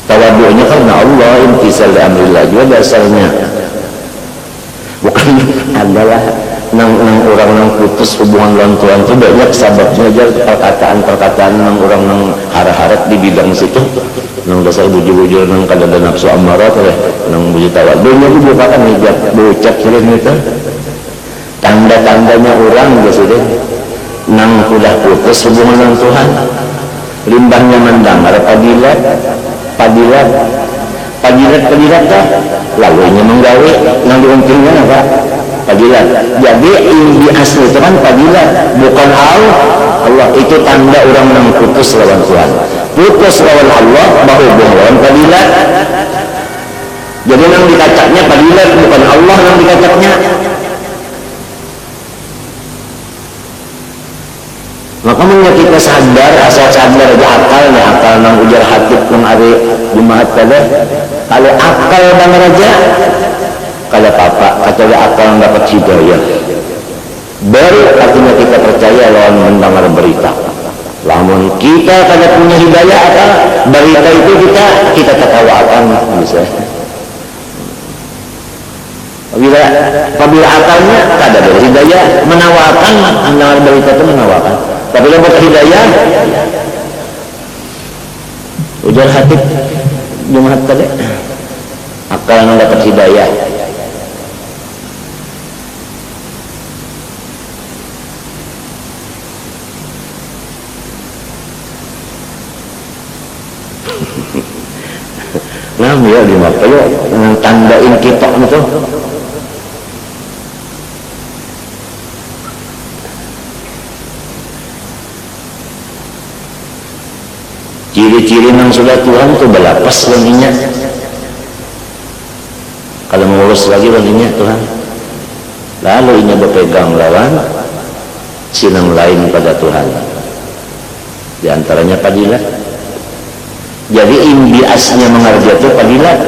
Tawadhu'nya karena Allah, imtisal li amrillah juga dasarnya. Bukan adalah nang orang nang putus hubungan lantuan itu banyak sababnya aja perkataan nang orang nang harap-harap di bidang situ nang dasar bujur-bujur nang kada ada nafsu amarat nang bujur tawadhu'nya itu bukan hijab bocap sering itu tanda-tandanya orang sudah nang sudah putus hubungan lantuan limbahnya mendengar padilat dah lalunya menggawe nang diumpingnya apa padilat. Jadi di asli itu kan padilat, bukan Allah. Itu tanda orang yang putus lawan Tuhan, putus lawan Allah, berhubung lawan padilat. Jadi yang dikacaknya padilat, bukan Allah yang dikacaknya. Maka kita sadar, asal sadar aja akal nang ujar hati pun hari Jumat kada. Kalau akal bang raja kalau papa atau akal dapat hidayah baru artinya kita percaya lawan mendengar berita. Lamun kita kada punya hidayah berita itu kita tertawakan bisa. Apabila akalnya kada ada hidayah, menawarkan menawar berita itu menawarkan. Tapi lembut hidayah, ujar hatib Jumat tadi, akal yang dapat hidayah. Nah, dia dimakai dengan tandain kitok itu. Ciri-ciri nang sudah Tuhan itu belapas laginya. Kalau mengurus lagi laginya Tuhan. Lalu ini berpegang lawan sinang lain pada Tuhan. Di antaranya padilat. Jadi imbiasnya mengerja itu padilat.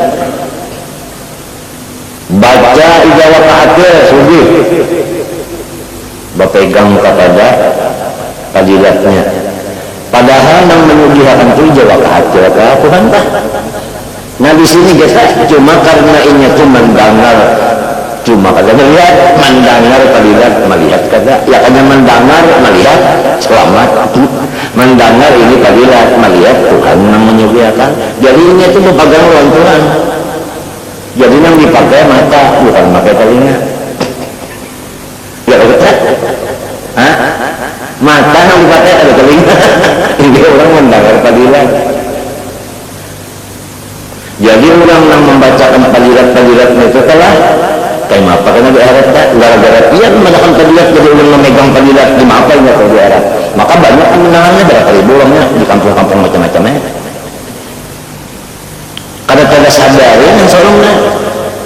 Baca ijawab hati sugih. Berpegang kepada padilatnya. Padahal yang menyugihakan itu jawab hati Tuhan tak. Nah di sini kita cuma karena ini tuh mendengar, cuma kada melihat, mendengar padilat melihat kada, ya kada mendengar melihat selamat, mendengar ini padilat melihat Tuhan yang menyugihakan. Jadi ini tuh berpegang lawan Tuhan. Jadi yang dipakai mata bukan pakai telinga. Ya betul. Hah? Mata yang dipakai ada telinga. Ini orang mendengar padilat. Jadi orang yang membacakan padilat-padilat itu telah kayak apa karena di Arab tak gara-gara dia menekan padilat jadi orang memegang padilat di apa ini kalau di Arab. Maka banyak yang mendengarnya berapa ribu orangnya di kampung-kampung macam-macamnya. Kadang-kadang sadarin yang seorang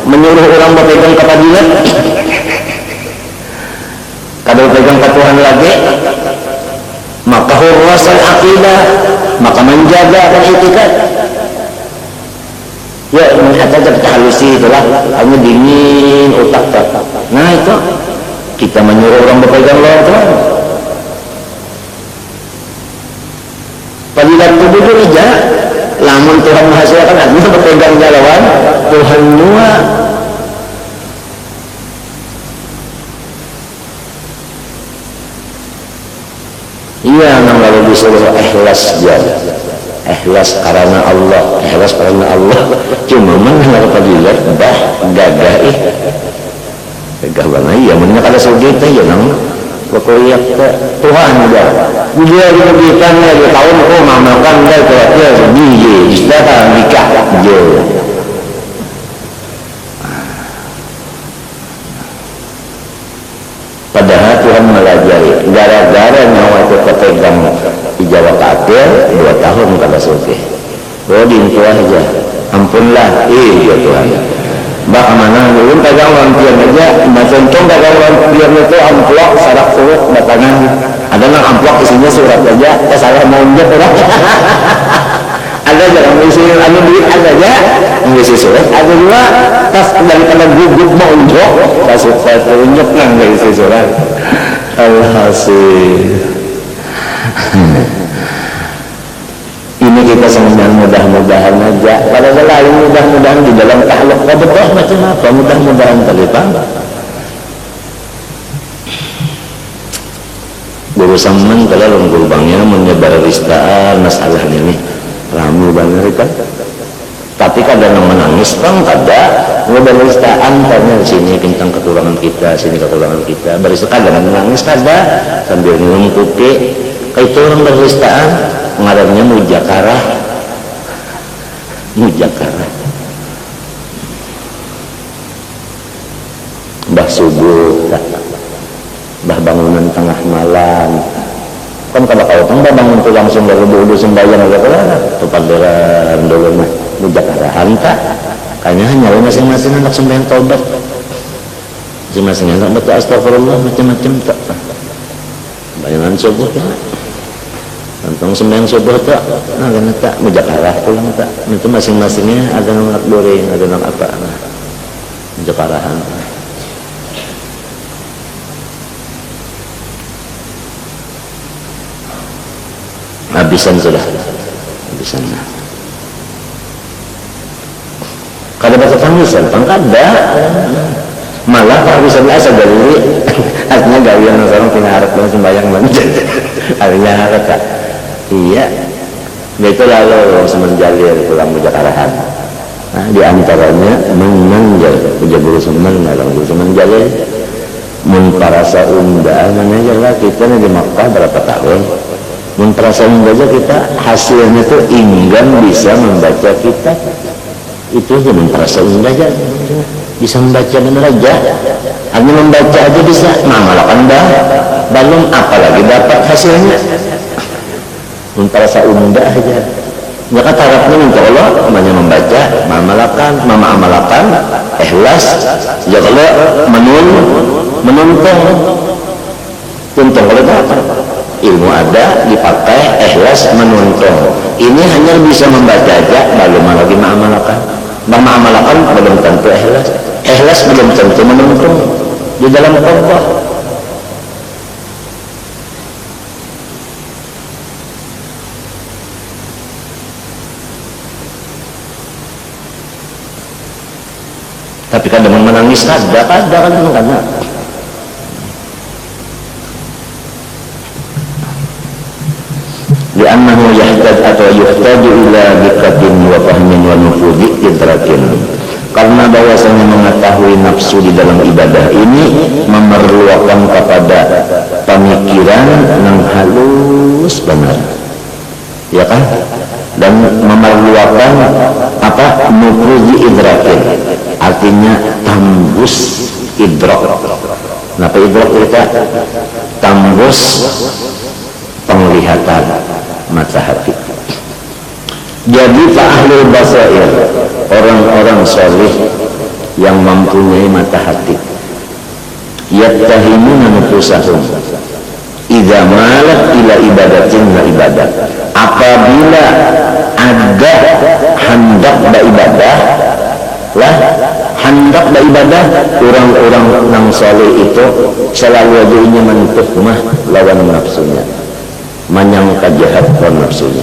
menyuruh orang berpegang ke padilat. Kadang pegang ke Tuhan lagi, maka hurrasan akidah, maka menjaga itikad. Ya, melihat saja kita halusi itulah, hanya dingin otak tak. Nah itu kita menyuruh orang berpegang lawan Tuhan. Padilat tubuh itu aja, lamun Tuhan menghasilkan artinya berpegang lawan Tuhan nua. Iya, yang lalu disuruh ikhlas jalan. Ikhlas karena Allah, ikhlas karena Allah. Cuma mendengar padilat dah gagah gagah banget ya mendengar kada segitu ya nang pokoknya Tuhan dah dia dibegitan ya di tahun mamakan dah kira-kira sebiji istana nikah je. Padahal Tuhan melajari gara-gara nyawa itu kepegang ijawab akhir 2 tahun kada suke. Oh dintu aja. Ampunlah iya Tuhan. Mbak mana ulun pegang lampion aja, macam contoh pegang lampion itu amplok sarak surat batangan. Ada nang amplok isinya surat aja, saya mau njep orang. Ada jangan isi anu duit ada aja, ngisi surat. Ada juga tas daripada gugup mau njok, kasut saya tunjuk nang ngisi surat. Alhasil. Ini kita sebenarnya mudah-mudahan aja. Kalau lain mudah-mudahan di dalam tahluk betul macam apa? Mudah-mudahan terlibat. Guru saman kalau guru bangnya menyebar ristaan masalah ini ramai banget kan. Tapi kadang menangis bang kada menyebar ristaan karena di sini tentang kekurangan kita, sini kekurangan kita. Baris kadang menangis kada sambil minum kopi. Kayak itu orang beristaan ngarannya mujakarah. Mbah subuh mbah bangunan tengah malam kan kalau kau mbah bangun tuh langsung dari dulu sembahyang aja tuh panderan dulu mah mujakarahan tak kayaknya hanya masing-masing anak sembahyang taubat masing-masing anak betul astagfirullah macam-macam tak bayangan subuh ya tentang sembahyang subuh tak, nah kan tak mujakarah pulang tak, itu masing-masingnya ada nang goreng, ada nang apa, nah mujakarahan. Habisan sudah, habisan. Kada baca tangisan, pangkada. Malah kalau bisa biasa dari artinya gawian orang tina harap dengan sembahyang manjat artinya harap kak iya itu lalu semenjalir pulang mujakarahan. Nah diantaranya menanjal puja guru semen orang guru semenjalir memperasa unda mana lah kita di Makkah berapa tahun memperasa unda aja kita hasilnya tuh inggan bisa membaca kitab itu aja memperasa unda aja bisa membaca benar aja hanya membaca aja bisa malakan belum apalagi dapat hasilnya memperasa unda aja maka tarafnya minta Allah hanya membaca mama amalakan ikhlas ya kalau menuntun tuntung kalau apa ilmu ada dipakai ikhlas menuntun ini hanya bisa membaca aja belum lagi ma'amalakan belum tentu ikhlas belum tentu menuntun di dalam khutbah. Tapi kadang menangis kadang li'annahu yahtad atau yuhtadu ila dikatin wa fahmin wa nufudi idrakin karena bahwasanya mengetahui nafsu di dalam ibadah ini memerlukan kepada pemikiran yang halus benar ya kan dan memerlukan apa nufudi idrakin artinya tambus idrak kenapa idrak kita tambus penglihatan mata hati. Jadi ahlul basair orang-orang salih yang mempunyai mata hati yattahimuna nufusahum idza malat ila ibadatin wa ibadah apabila ada hendak beribadah lah hendak beribadah orang-orang yang saleh itu selalu aja ingin mentuhmah lawan nafsunya menyangka jahat lawan nafsunya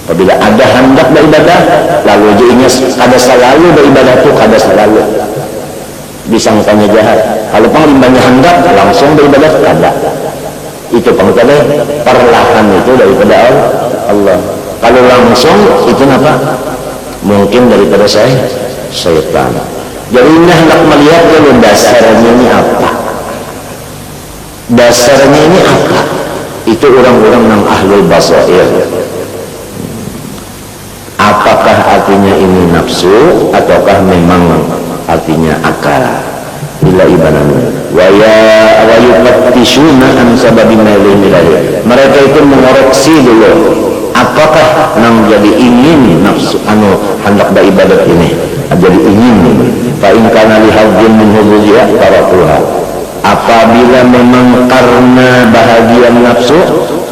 apabila ada hendak beribadah lalu aja ingin kada selalu beribadah itu kada selalu disangkanya jahat kalau penglimbahnya hendak langsung beribadah kada itu penglimbahnya perlahan itu daripada Allah kalau langsung itu apa mungkin daripada syaitan. Jadi ini hendak melihat dulu dasarnya ini apa itu orang-orang yang ahlul basair apakah artinya ini nafsu ataukah memang artinya akal ila ibanana wa yufattishuna an sababi mereka itu mengoreksi dulu apakah yang jadi ingin nafsu hendak beribadat ini jadi ingin fa in kana li hadzin min hudhiya tarakuha apabila memang karena bahagia nafsu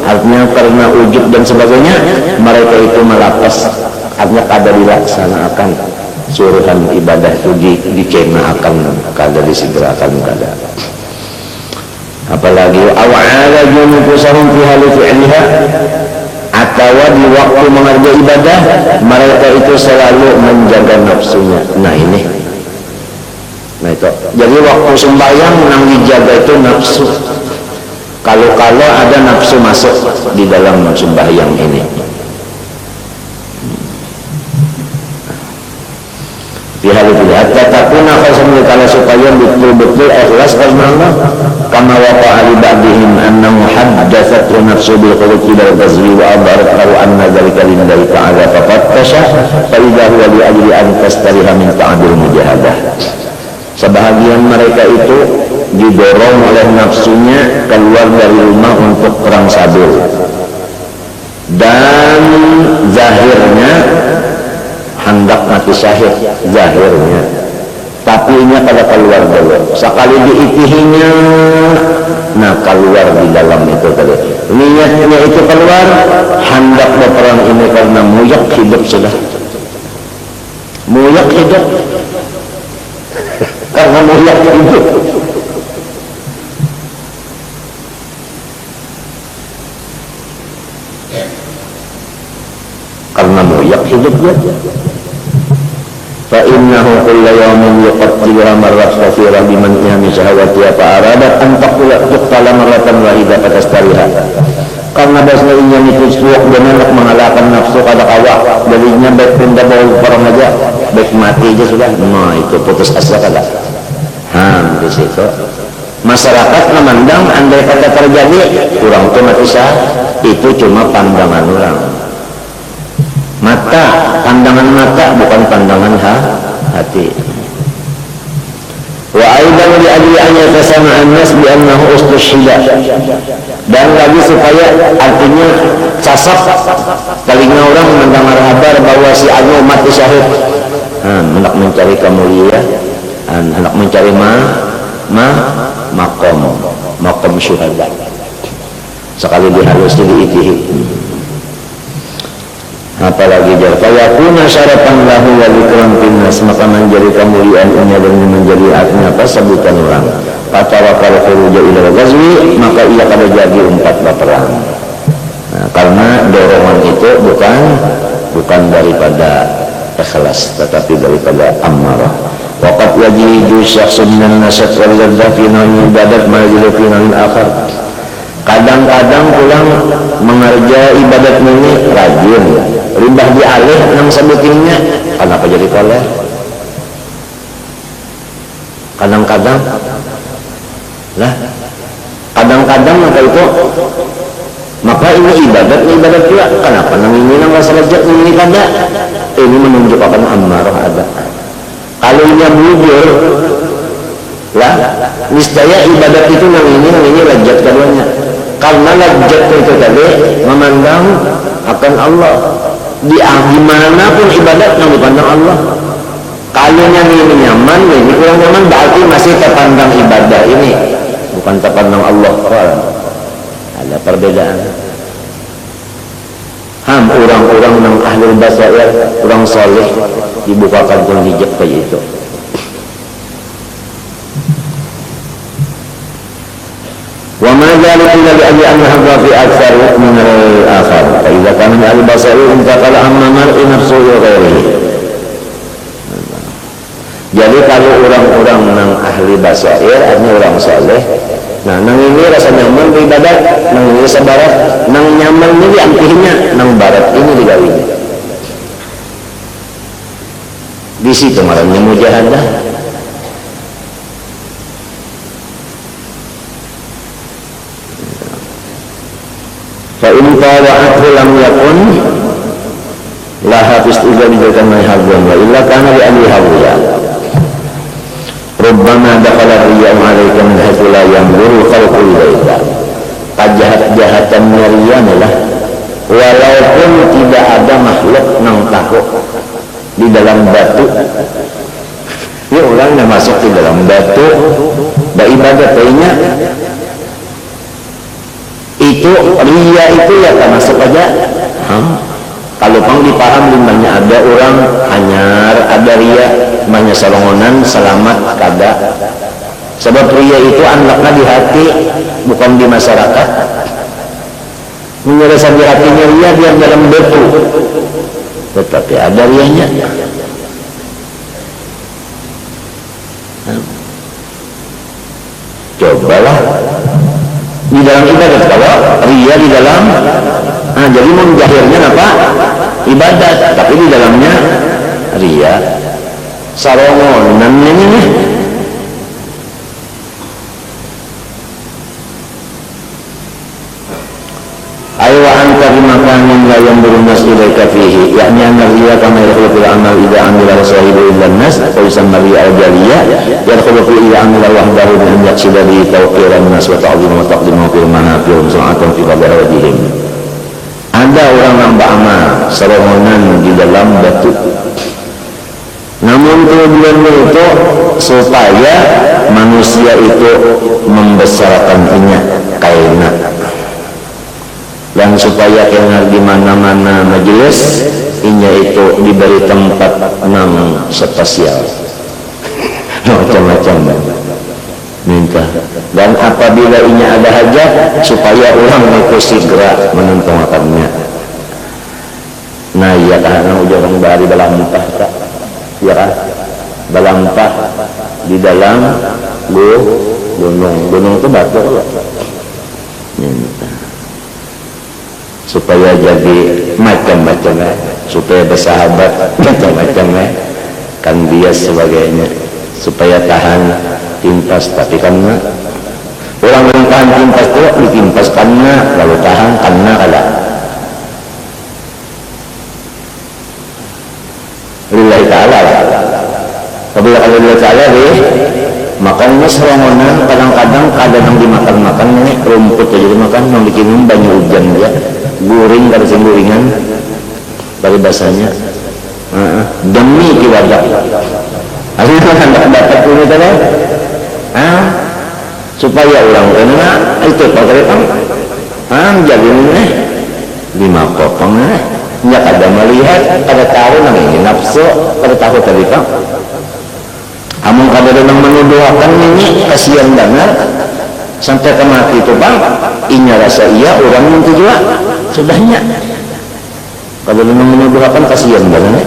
artinya karena ujub dan sebagainya mereka itu melapas artinya kada dilaksanakan suruhan ibadah itu dikena akan kada disegerakan kada apalagi awala junufusahum fi hali fi'liha atau di waktu mengerjakan ibadah mereka itu selalu menjaga nafsunya nah itu jadi waktu sembahyang yang dijaga itu nafsu kalau ada nafsu masuk di dalam sembahyang ini kalau supaya betul-betul ikhlas karena Allah kama waqa'a li ba'dihim annahu haddatsatu nafsu bil khuluqi wal bazli wa adharat lahu anna dzalika lillahi ta'ala fafattasha fa idza huwa li ajli an tastariha min ta'abil mujahadah sebahagian mereka itu didorong oleh nafsunya keluar dari rumah untuk perang sabur dan zahirnya hendak mati syahid zahirnya tapi ini pada keluar dulu sekali diitihinya nah keluar di dalam itu tadi niatnya itu keluar hendak berperang ini karena muyak hidup sudah muyak hidup karena muyak hidup karena muyak hidup dia fa innahu kulla yawmin yuqattiluha marrat katsira biman yami syahawatiha fa aradat an tuqtala marratan wahidah fatastariha. Karena bahasanya inyam itu suuk dan hendak mengalahkan nafsu kada kawa, darinya baik pindah bawa orang aja, baik mati aja sudah. Nah itu putus asa kada. Di situ masyarakat memandang andai kata terjadi kurang tuh mati sah, itu cuma pandangan orang. Mata, pandangan mata bukan pandangan hati. Wa aidan li ajli an yatasama an-nas bi annahu ustushhida. Dan lagi supaya artinya sasap telinga orang mendengar kabar bahwa si anu mati syahid. Hendak mencari kemuliaan, hendak mencari makom syuhada. Sekali dihalusi diitihi. Apalagi fayakuna syarafan lahu wa dzikran finnas, maka menjadi kemuliaan ini dan menjadi artinya apa sebutan orang. Fatawakal khuruja ila ghazwi, maka ia kada jadi umpat berperang. Nah, karena dorongan itu bukan daripada ikhlas tetapi daripada amarah. Waqad yajidu syakhsun minan nasat wal ladza fi nawmi ibadat ma yajidu fi nawmin akhar. Kadang-kadang pulang mengerja ibadat ini rajin, rimbah dialih nang sebutinnya, kenapa jadi toleh? Kadang-kadang maka itu, maka ini ibadat pula. Kenapa nang ini nang rasa lezat ini kada? Ini menunjukkan amarah ada. Kalau ia bujur lah, niscaya ibadat itu nang ini lezat keduanya. Karena lezat itu tadi memandang akan Allah. Di mana pun ibadat yang dipandang Allah. Kalau yang ini nyaman, ini kurang nyaman, berarti masih terpandang ibadah ini, bukan terpandang Allah. Ada perbedaan. Orang-orang yang ahli basair, orang soleh dibukakan pun hijab kayak itu. Wa ma dzalika illa bi anna hadha fi aktsar min al-akhar. Fa idza kana min al-basair intaqala amma mar'i nafsuhu ghairihi. Jadi kalau orang-orang nang ahli basair, artinya orang soleh, nah nang ini rasa nyaman beribadat, nang ini sabarat, nang nyaman ini diampihinya, nang barat ini digawinya. Di situ marahnya mujahadah. Fa in tawa'athu lam yakun laha istighfar ma hadwan wa illa kana li ahli hawla. Rubbama dakhala riya'u 'alaika min haitsu la yanzuru khalqu ilaika. Jahat-jahatan riya adalah walaupun tidak ada makhluk nang tahu di dalam batu. Ini orang yang masuk di dalam batu, beribadat lainnya. Itu riya itu ya kan masuk aja. Kalau pang dipaham limbahnya ada orang hanyar, ada riya, namanya salongonan, selamat kada. Sebab riya itu anaknya di hati, bukan di masyarakat. Menyerasa di hatinya riya biar dalam batu, tetapi ada riyanya. Cobalah di dalam ibadat, kalau riya di dalam, jadi menjahirnya apa? Ibadat, tapi di dalamnya riya. Sarongonan ini aywa anta bimakanin la yanzuru nas ilaika fihi, yakni anna riya kama yadkhulu fil amal idza amila sahibu illa an-nas fa yusamma riya al-jaliyah yadkhulu fi idza amila wahdahu bi an yaqsida bi tawqiran nas wa ta'dhimu wa taqdimu fil manafi wa sa'atan fi qabla wajhihim. Ada orang yang beramal serongonan di dalam batu, namun tujuannya itu supaya manusia itu membesarkan kaina, dan supaya kena di mana-mana majelis inya itu diberi tempat nang spesial macam-macam minta. Dan apabila inya ada hajat supaya orang itu segera menuntungannya. Nah iya karena ujung bari dalam muntah ya kan, balampak di dalam gunung itu batu supaya jadi macam-macamnya, supaya bersahabat macam-macamnya, kan bias sebagainya, supaya tahan timpas. Tapi karena orang yang tahan timpas itu ditimpas karena lalu tahan karena kalah lillahi ta'ala. Apabila kalau lillahi ta'ala makannya serongonan, kadang-kadang kadang dimakan-makan nih rumput aja dimakan, yang bikin banyak hujan dia guring dari guringan dari basahnya demi ibadah akhirnya hendak dapat ini tadi supaya orang kena itu pakai jadi ini 5 kopong ya kada melihat, kada tahu nang ini nafsu, kada tahu tadi kan amun kada nang menuduhakan ini kasihan benar sampai ke mati itu bang inya rasa iya orang itu juga sudahnya kalau nang menuduhakan kasihan benar.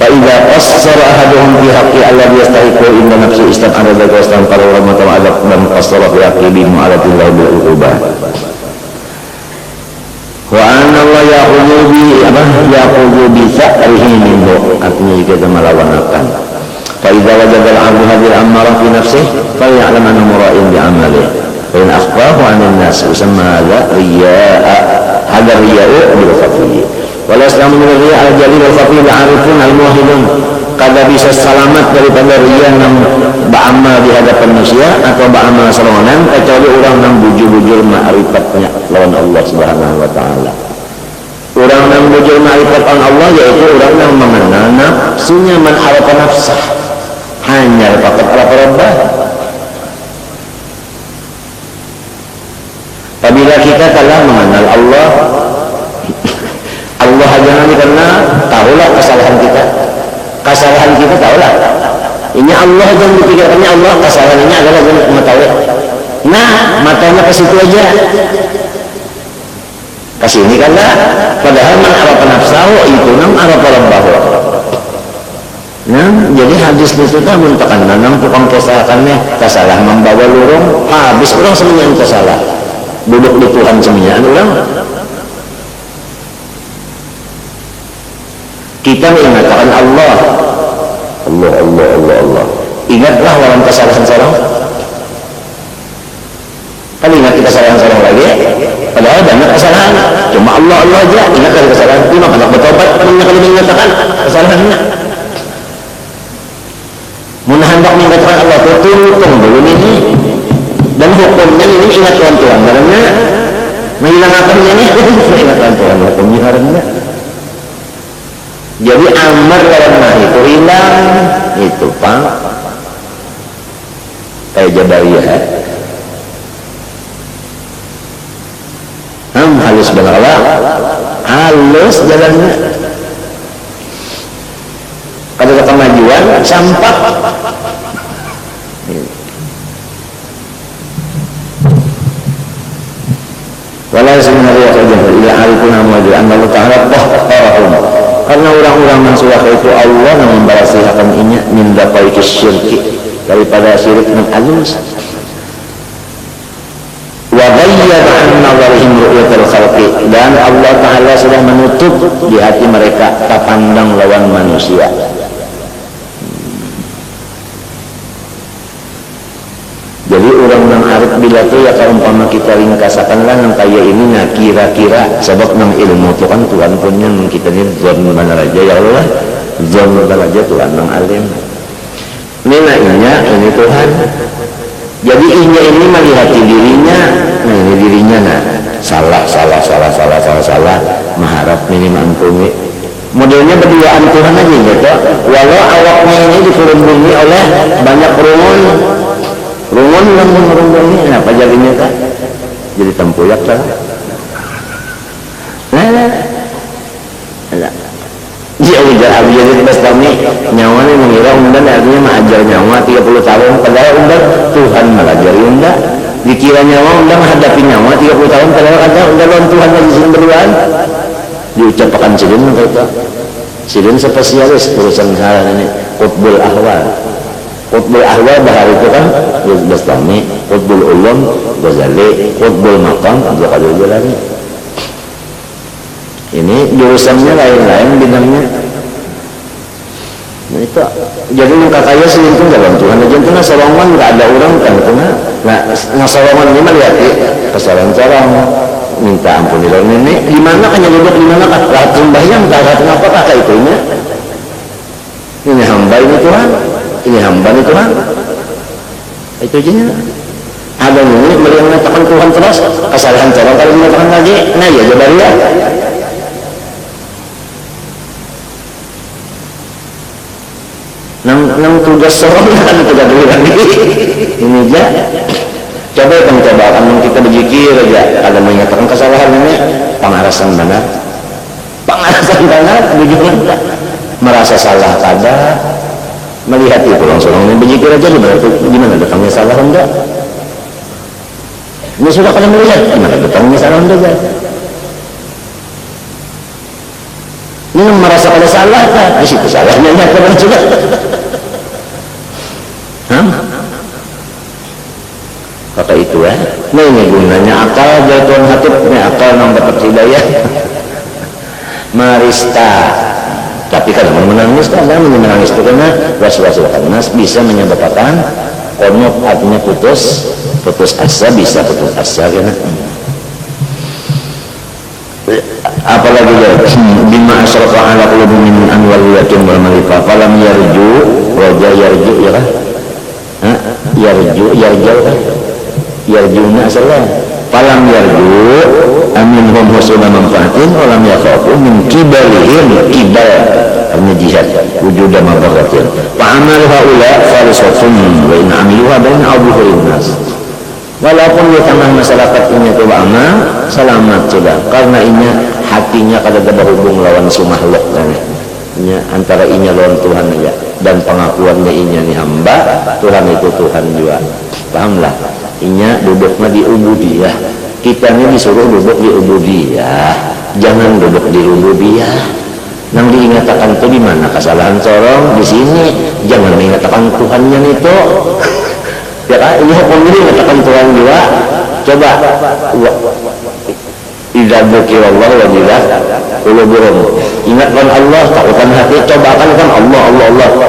Fa'idha qassara ahaduhum fi haqqi alladhi yastahiqu inda nafsi istam'ana dzaka wastaghfara wa mata ma'alaq dan qassara fi haqqi bi mu'alatillahi bil uqubah wa anna Allah ya'khudhu bi sa'rihi minhu, artinya jika kita melawan فإذا وجد العبد هذه الأمارة في نفسه فليعلم أنه مرائٍ بعمله فإن أخفاه عن الناس يسمى هذا رياء، هذا الرياء بالخفي ولا يسلم من الرياء على الجليل والخفي العارفون الموحدون. Kada bisa selamat daripada riya yang beramal di hadapan manusia atau beramal serongan kecuali orang yang bujur-bujur ma'rifatnya lawan Allah Subhanahu wa taala. Orang yang bujur ma'rifat lawan Allah yaitu orang yang mengenal nafsunya, man arafa nafsah, hanya faqat arafa rabbah. Apabila kita telah mengenal Allah, Allah jangan karena tahulah kesalahan kita. Kesalahan kita tahulah. Ini Allah jangan dipikirkannya Allah, kesalahannya adalah jangan mengetahui. Nah, matanya ke situ aja. Ke sini karena padahal man arafa nafsahu itu nam arafa rabbahu. Nah, jadi hadis itu kan menunjukkan nanam tukang kesalahannya kesalah membawa lurung, habis orang semuanya yang kesalah. Duduk di Tuhan semuanya orang. Kita mengatakan Allah. Ingatlah lawan kesalahan seorang. Kan ingat kesalahan seorang lagi. Padahal banyak kesalahan. Cuma Allah aja ingat dari kesalahan. Ini maka bertobat punya kali mengatakan kesalahannya. Hendak mengatakan Allah tunggu dulu ini. Dan hukumnya ini ingat Tuhan karena menghilangkannya ini ingat Tuhan hukumnya karena. Jadi amar lawan nahi itu hilang, itu pak kayak Jabariyah halus benar lah, halus jalannya kada kemajuan sampah wala sebenarnya saja ila arifuna maju anna ta'ala tahharahum, karena orang-orang manusia itu Allah yang memberasihakan ini min daqaiqis syirki, daripada syirik yang halus. Wa ghayyaba an nazarihim ru'yatal khalqi, dan Allah Ta'ala sudah menutup di hati mereka pandang lawan manusia. Jadi orang yang arif bila itu ya kalau umpama kita ringkasakanlah yang kayak ini nah kira-kira sebab nang ilmu itu kan Tuhan punya kita ini zon mana aja ya Allah, zon mana aja Tuhan nang alim ini naknya ini Tuhan. Jadi ini melihat dirinya, nah ini dirinya nah salah mengharap ini mampuni modelnya berduaan Tuhan aja gitu. Walau awaknya ini dikerumuni oleh banyak rungun ini apa jadinya kan jadi tempuyak kan dia ujar abjad bas kami nyawa ini mengira undan artinya mengajar nyawa 30 tahun padahal undan Tuhan melajari undan dikira nyawa undan menghadapi nyawa 30 tahun padahal kata undan lawan Tuhan lagi sini berduaan diucapkan silin kata silin spesialis urusan hal ini qutbul ahwal bahar itu kan Bastami, qutbul ulum Ghazali, qutbul maqam Abdul Qadir Jilani. Ini jurusannya lain-lain bidangnya. Nah itu jadi yang katanya sih itu dalam Tuhan aja itu sawangan nggak ada orang kan itu nah sawangan ini mah lihat kesalahan corong minta ampun ilmu nenek di mana kan yang duduk di mana kan lahat sembahyang lahat apa kata itunya ini hamba ini Tuhan itu aja ada ini beliau mengatakan Tuhan terus kesalahan corong kalau mengatakan lagi nah ya jadi ya nang tugas sorong kan tidak boleh lagi ini aja coba kan kita berzikir aja ada menyatakan kesalahan ini pengarasan benar bagaimana merasa salah kada melihat itu langsung ini berzikir aja gimana datangnya salah enggak ini sudah kalian melihat gimana datangnya salah enggak ini merasa pada salah kan di situ salahnya nyatakan juga kata itu ya nah ini gunanya akal jatuhan hati punya akal yang dapat hidayah marista tapi kalau menangis karena menangis itu karena was-was nas bisa menyebabkan konot artinya putus asa bisa putus asa karena apalagi ya bima asrafa ala qulubi min anwal yakin wal malika falam yarju raja yarju ya kan yarjuna asalnya falam yarju aminhum husna manfaatin walam yakhafu min kibalihim kibal artinya jihad wujuda mabaratin fa amal haula farisatun wa in amiluha baina abuhurin nas walaupun di tengah masyarakat ini itu amal selamat sudah karena ini hatinya kada berhubung lawan sumahluk ya, antara inya lawan Tuhan aja dan pengakuannya inya nih hamba Tuhan itu Tuhan juga pahamlah inya duduknya di ubudiyah kita ini disuruh duduk di ubudiyah jangan duduk di ubudiyah nang diingatkan itu di mana kesalahan corong di sini jangan mengingatkan Tuhannya itu ya kan ini hukum ini mengingatkan Tuhan juga coba idza dzukirallah wajilat qulubuhum ingatkan Allah takutan hati cobakan kan Allah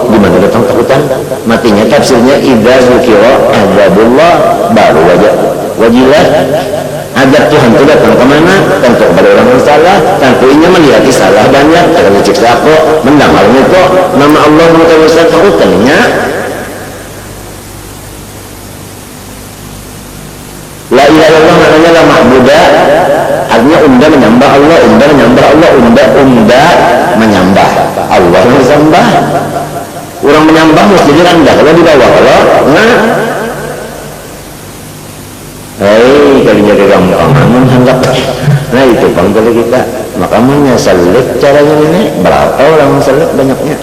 gimana datang takutan matinya tafsirnya idza dzukira adzabullah baru wajilat ajab Tuhan itu datang kemana tentu kepada orang yang salah tentunya melihat salah banyak akan diciksa kok mendengarnya kok nama Allah mutawassil takutannya la ilaha illallah maknanya la ma'buda artinya unda menyembah Allah unda menyembah Allah yang disembah orang menyembah mesti rendah kalau di bawah Allah kalinya kegampangan menghadap nah itu bang kalau kita makanya selek caranya ini berapa orang selek banyaknya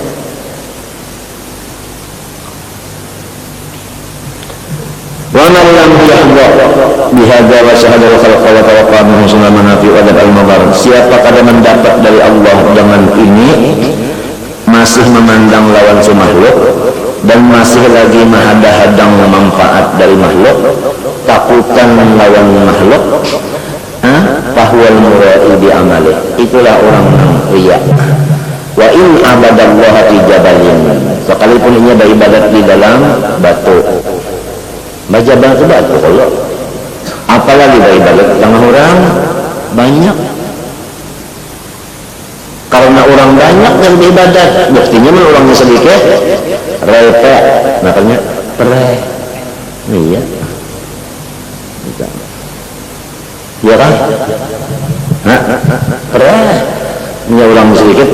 wa man lam yahdha bihadza wa syahada wa khalaqa wa tawaqqa min husnil manafi wa adab al-mabar siapa kada mendapat dari Allah zaman ini masih memandang lawan makhluk dan masih lagi menghadang manfaat dari makhluk takutan lawan makhluk fahuwal mura'i bi amalih itulah orang yang riya wa in abadallaha fi jabalin sekalipun ia beribadat di dalam batu baca batu kalau apalagi beribadat tengah orang banyak karena orang banyak yang beribadat buktinya mah orangnya sedikit repe makanya iya ya kan punya orang sedikit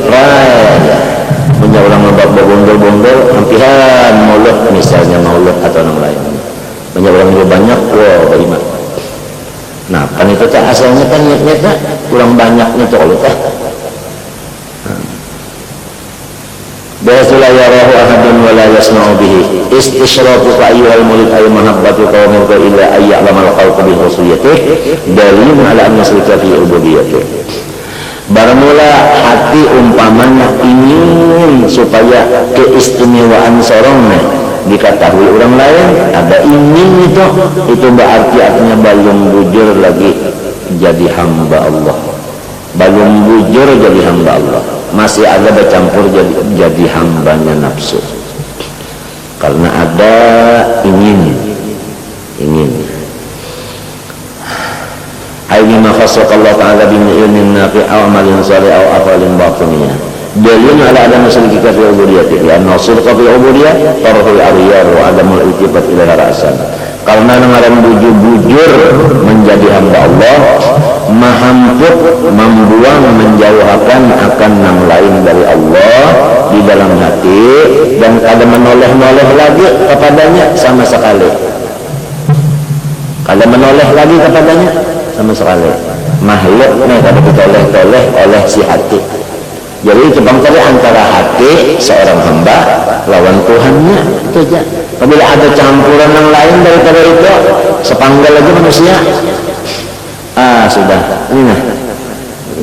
punya orang berbondol-bondol hampiran maulud misalnya maulud atau yang lain punya orang juga banyak bagaimana nah kan itu tak asalnya kan niatnya kurang banyaknya itu kalau tak Ba'asulah yarahu ahadun wa la yasma'u bihi istishrafu fa'ayyuhal mulid ay mahabbatu qawmin wa illa ayya'lamal khalqa bi khususiyatih dalilun ala anna sulika fi ubudiyatih Bermula hati umpamanya ingin supaya keistimewaan sorongnya diketahui orang lain, ada ingin itu berarti artinya belum bujur lagi jadi hamba Allah, belum bujur jadi hamba Allah, masih ada bercampur jadi hambanya nafsu, karena ada ingin. Aini ma khasaqallahu ta'ala bin ilmin nafi' aw amalin salih aw afalin batiniyah. Dalil ala adam syirki fi ubudiyyati lianna syirka fi ubudiyyah tarhul ariyar wa adamul iltifat ila ra'san. Karena ngaran bujur menjadi hamba Allah, mahampuk membuang menjauhkan akan yang lain dari Allah di dalam hati dan kada menoleh-noleh lagi kepadanya sama sekali. Kada menoleh lagi kepadanya sama sekali. Makhluk nih kada ditoleh-toleh oleh si hati. Jadi itu tadi antara hati seorang hamba lawan Tuhannya, itu aja. Apabila ada campuran yang lain daripada itu, sepanggal aja manusia, sudah ini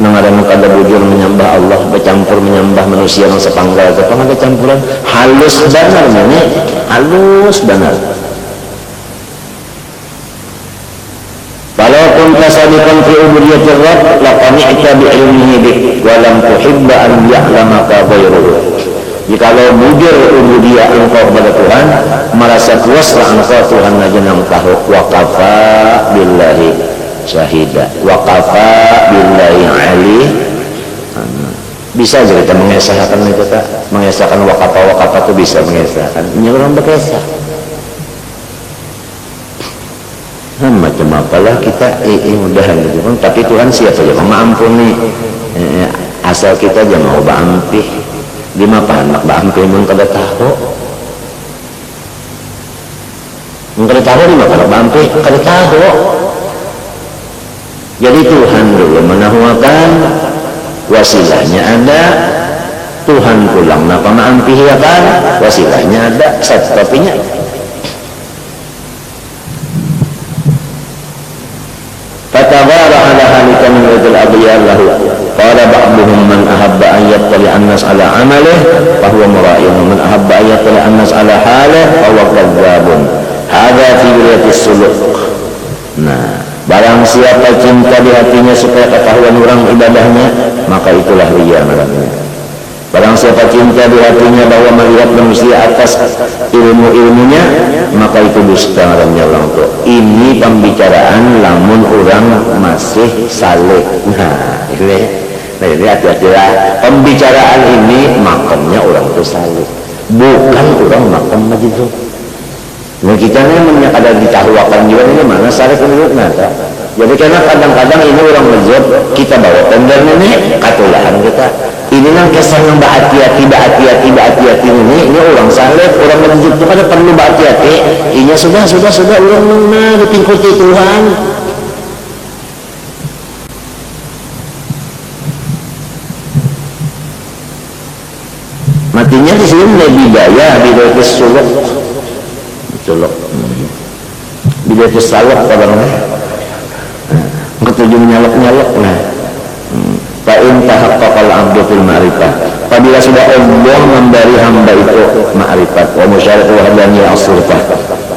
nah ada kada bujur menyembah Allah, bercampur menyembah manusia yang sepanggal itu, ada campuran halus benar ini, halus benar. Walaupun tasadiqan fi ubudiyyatir rabb laqani'ta bi ilmihi bik wa lam tuhibba an ya'lamaka ghairuhu. Jikalau bujur ubudiyah engkau kepada Tuhan, merasa puaslah engkau Tuhan aja yang tahu. Wa kafa billahi syahida wa kafa billahi ali. Bisa aja kita mengesahkan itu, mengesahkan wakafa itu bisa mengesahkan. Ini orang berkesah. Macam apalah kita mudahan gitu kan, tapi Tuhan siapa ya mengampuni, asal kita aja mau baampih di mapa anak baampih mun kada tahu di mapa anak baampih kada tahu. Jadi Tuhan dulu menahuakan, wasilahnya ada, Tuhan pulang napa maampih ya kan, wasilahnya ada, satu-satunya. Fatabara ala halika min ridil adiyar lahu. Qala ba'duhum man ahabba an yattali an-nas ala amalih fahuwa mura'in, man ahabba an yattali an-nas ala halih fahuwa kadzdzabun. Hadza fi wilayatis suluk. Nah, barang siapa cinta di hatinya supaya ketahuan orang ibadahnya, maka itulah riya namanya. Barang siapa cinta di hatinya bahwa melihat manusia atas ilmu-ilmunya, maka itu dusta namanya orang tua. Ini pembicaraan lamun orang masih saleh. Nah, ini hati-hatilah. Pembicaraan ini makamnya orang itu saleh, bukan orang makam majiduk. Nah, kita ini ada ditahuakan juga ini mana saleh menurut nada. Jadi karena kadang-kadang ini orang majiduk kita bawa tender ini katulahan kita. Ini yang kesan yang hati-hati ini orang saleh, orang majiduk itu kada perlu hati-hati. Ini sudah orang mana dipingkuti Tuhan. Matinya di sini lebih daya bidaya suluk. Bidaya saluk kadang-kadang. Ketujuh nyalok-nyalok nah. Fa'in tahaqqaqal abdu fil ma'rifah. Apabila sudah Allah memberi hamba itu ma'rifat wa musyaratu hadani as-sulfah,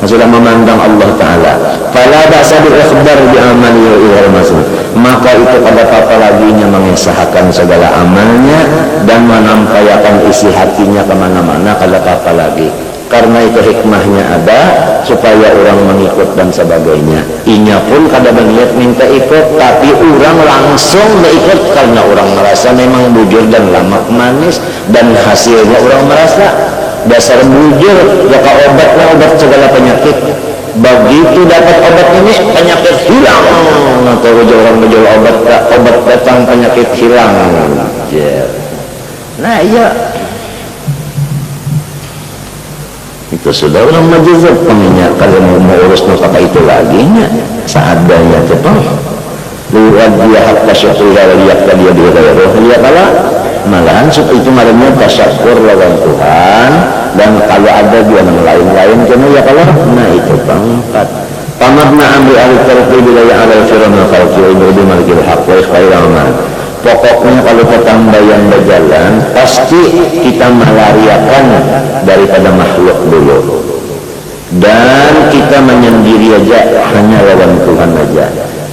sudah memandang Allah Ta'ala, fala ba'sa bil ikhbar bi amali ilal masuk, maka itu pada apa laginya mengesahkan segala amalnya dan menampakkan isi hatinya kemana-mana, kada apa lagi. Karena itu hikmahnya ada supaya orang mengikut dan sebagainya. Inya pun kada berniat minta ikut, tapi orang langsung ikut karena orang merasa memang bujur dan lama manis, dan hasilnya orang merasa dasar bujur ya obatnya obat segala penyakit. Begitu dapat obat ini penyakit hilang. Atau orang menjual obat datang penyakit hilang. Nah iya. Itu sudah orang majizat pengennya kalau mau urus apa itu lagi nya seadanya cepat lihat dia hak tasyakur lihat dia lihat apa malahan itu malamnya tasyakur lawan Tuhan, dan kalau ada dia yang lain-lain kena ya kalau nah itu pangkat pamatna amri ahli tarqi bila ya ala firman khalqi wa ibadu malikil haq wa ikhfair aman Pokoknya kalau ketambayan berjalan pasti kita melariakan daripada makhluk dulu, dan kita menyendiri aja, hanya lawan Tuhan aja.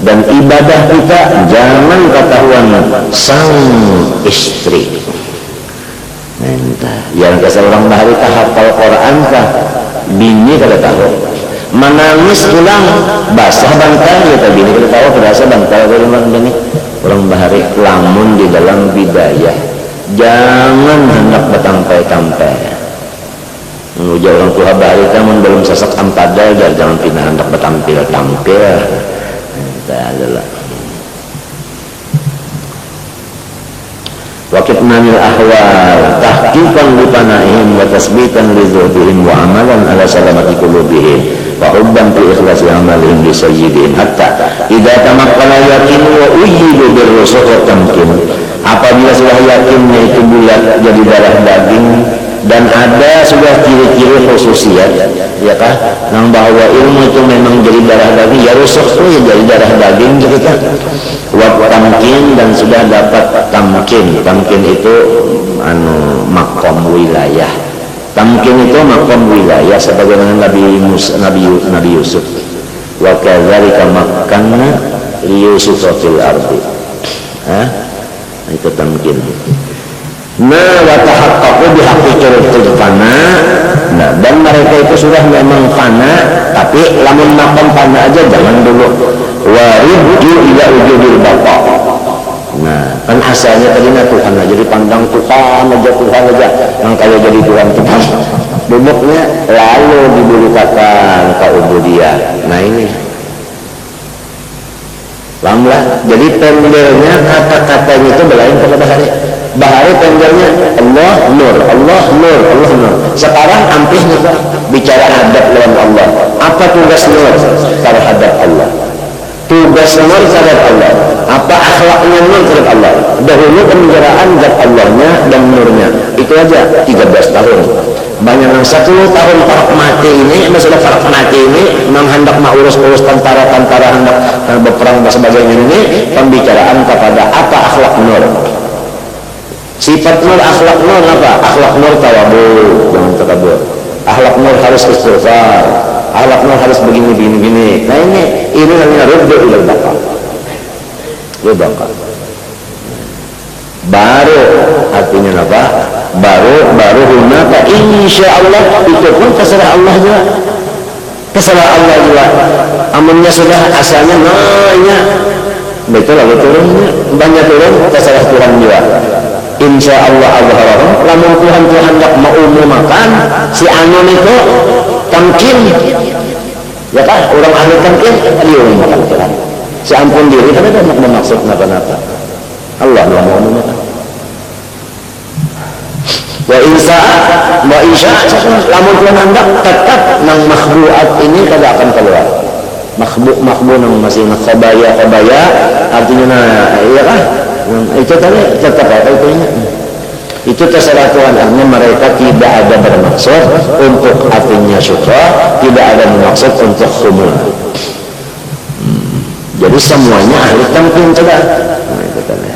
Dan ibadah kita jangan ketahuan sang istri. Entah yang seorang bahari tak hafal Quran kah bini kada tahu, menangis pulang basah bantal ya bini kada tahu, berasa bantal dari mana bini. Orang bahari lamun di dalam bidayah jangan hendak bertampai-tampai. Mengujar orang tua bahari tamun belum sesak ampadal, jangan pindah hendak bertampil-tampil. Itu adalah Waqifna min ahwal tahqiqan li panaihim wa tasbitan li zuhdihim wa amalan ala salamati qulubihim wa hubban fi ikhlasi amalihim li sayyidihim hatta idza tamakkana yaqinu wa uyyidu birrusul wa tamkin. Apabila sudah yakinnya itu bulat jadi darah daging dan ada sudah ciri-ciri khususiat, ya kah, yang bahwa ilmu itu memang jadi darah daging, ya rusuk tuh ya jadi darah daging gitu kan. Wa tamkin, dan sudah dapat tamkin. Tamkin itu makom wilayah. Tamkin itu makom wilayah sebagaimana Nabi Yusuf. Wa kadzalika makkanna li Yusuf fil ardi. Itu tamkin. Nah, wa tahaqqaqu bihaqiqatil fana. Nah, dan mereka itu sudah memang fana, tapi lamun makom fana aja jangan dulu. Wa rujju ila wujudil baqa. Nah, kan asalnya tadinya Tuhan aja dipandang Tuhan aja. Yang kalau jadi Tuhan duduknya lalu dibulukakan ke ubudiyah. Nah ini lamlah. Jadi pendelnya kata-katanya itu belain pada bahari pendelnya Allah nur, Allah nur, Allah nur. Sekarang ampihnya bicara hadap lawan Allah. Apa tugas nur terhadap Allah? Tugas nur terhadap Allah. Apa akhlaknya nur terhadap Allah? Dahulu pembicaraan zat Allahnya dan nurnya. Itu aja 13 tahun. Banyak yang 10 tahun farak mati ini, masalah farak mati ini memang hendak urus-urus tentara hendak berperang dan sebagainya ini, pembicaraan kepada apa akhlak nur. Sifat nur, akhlak nur apa? Akhlak nur tawadhu, jangan takabur. Akhlak nur harus istighfar. Akhlak nur harus begini. Nah ini namanya ruddu ilal baqa. Baru artinya apa? Baru hunaka insyaallah, itu pun terserah Allah juga. Terserah Allah juga. Amunnya sudah asalnya nanya. Betul lah turunnya. Banyak turun terserah Tuhan juga. Insyaallah azharahum. Lamun Tuhan hendak mengumumkan si anon itu tamkin. Ya kan? Orang ahli tamkin diumumkan Tuhan. Si ampun diri kan ada maksud napa-napa. Allah mau mengumumkan. Wa insya lamun Tuhan hendak tetap nang makhluat ini kada akan keluar. Makhluq nang masih khabaya artinya iya kah? Itu tadi tetap apa itunya? Itu terserah Tuhan. Artinya mereka tidak ada bermaksud untuk artinya syukra, tidak ada bermaksud untuk khumul. Jadi semuanya ahli tamkin sudah. Nah itu tadi.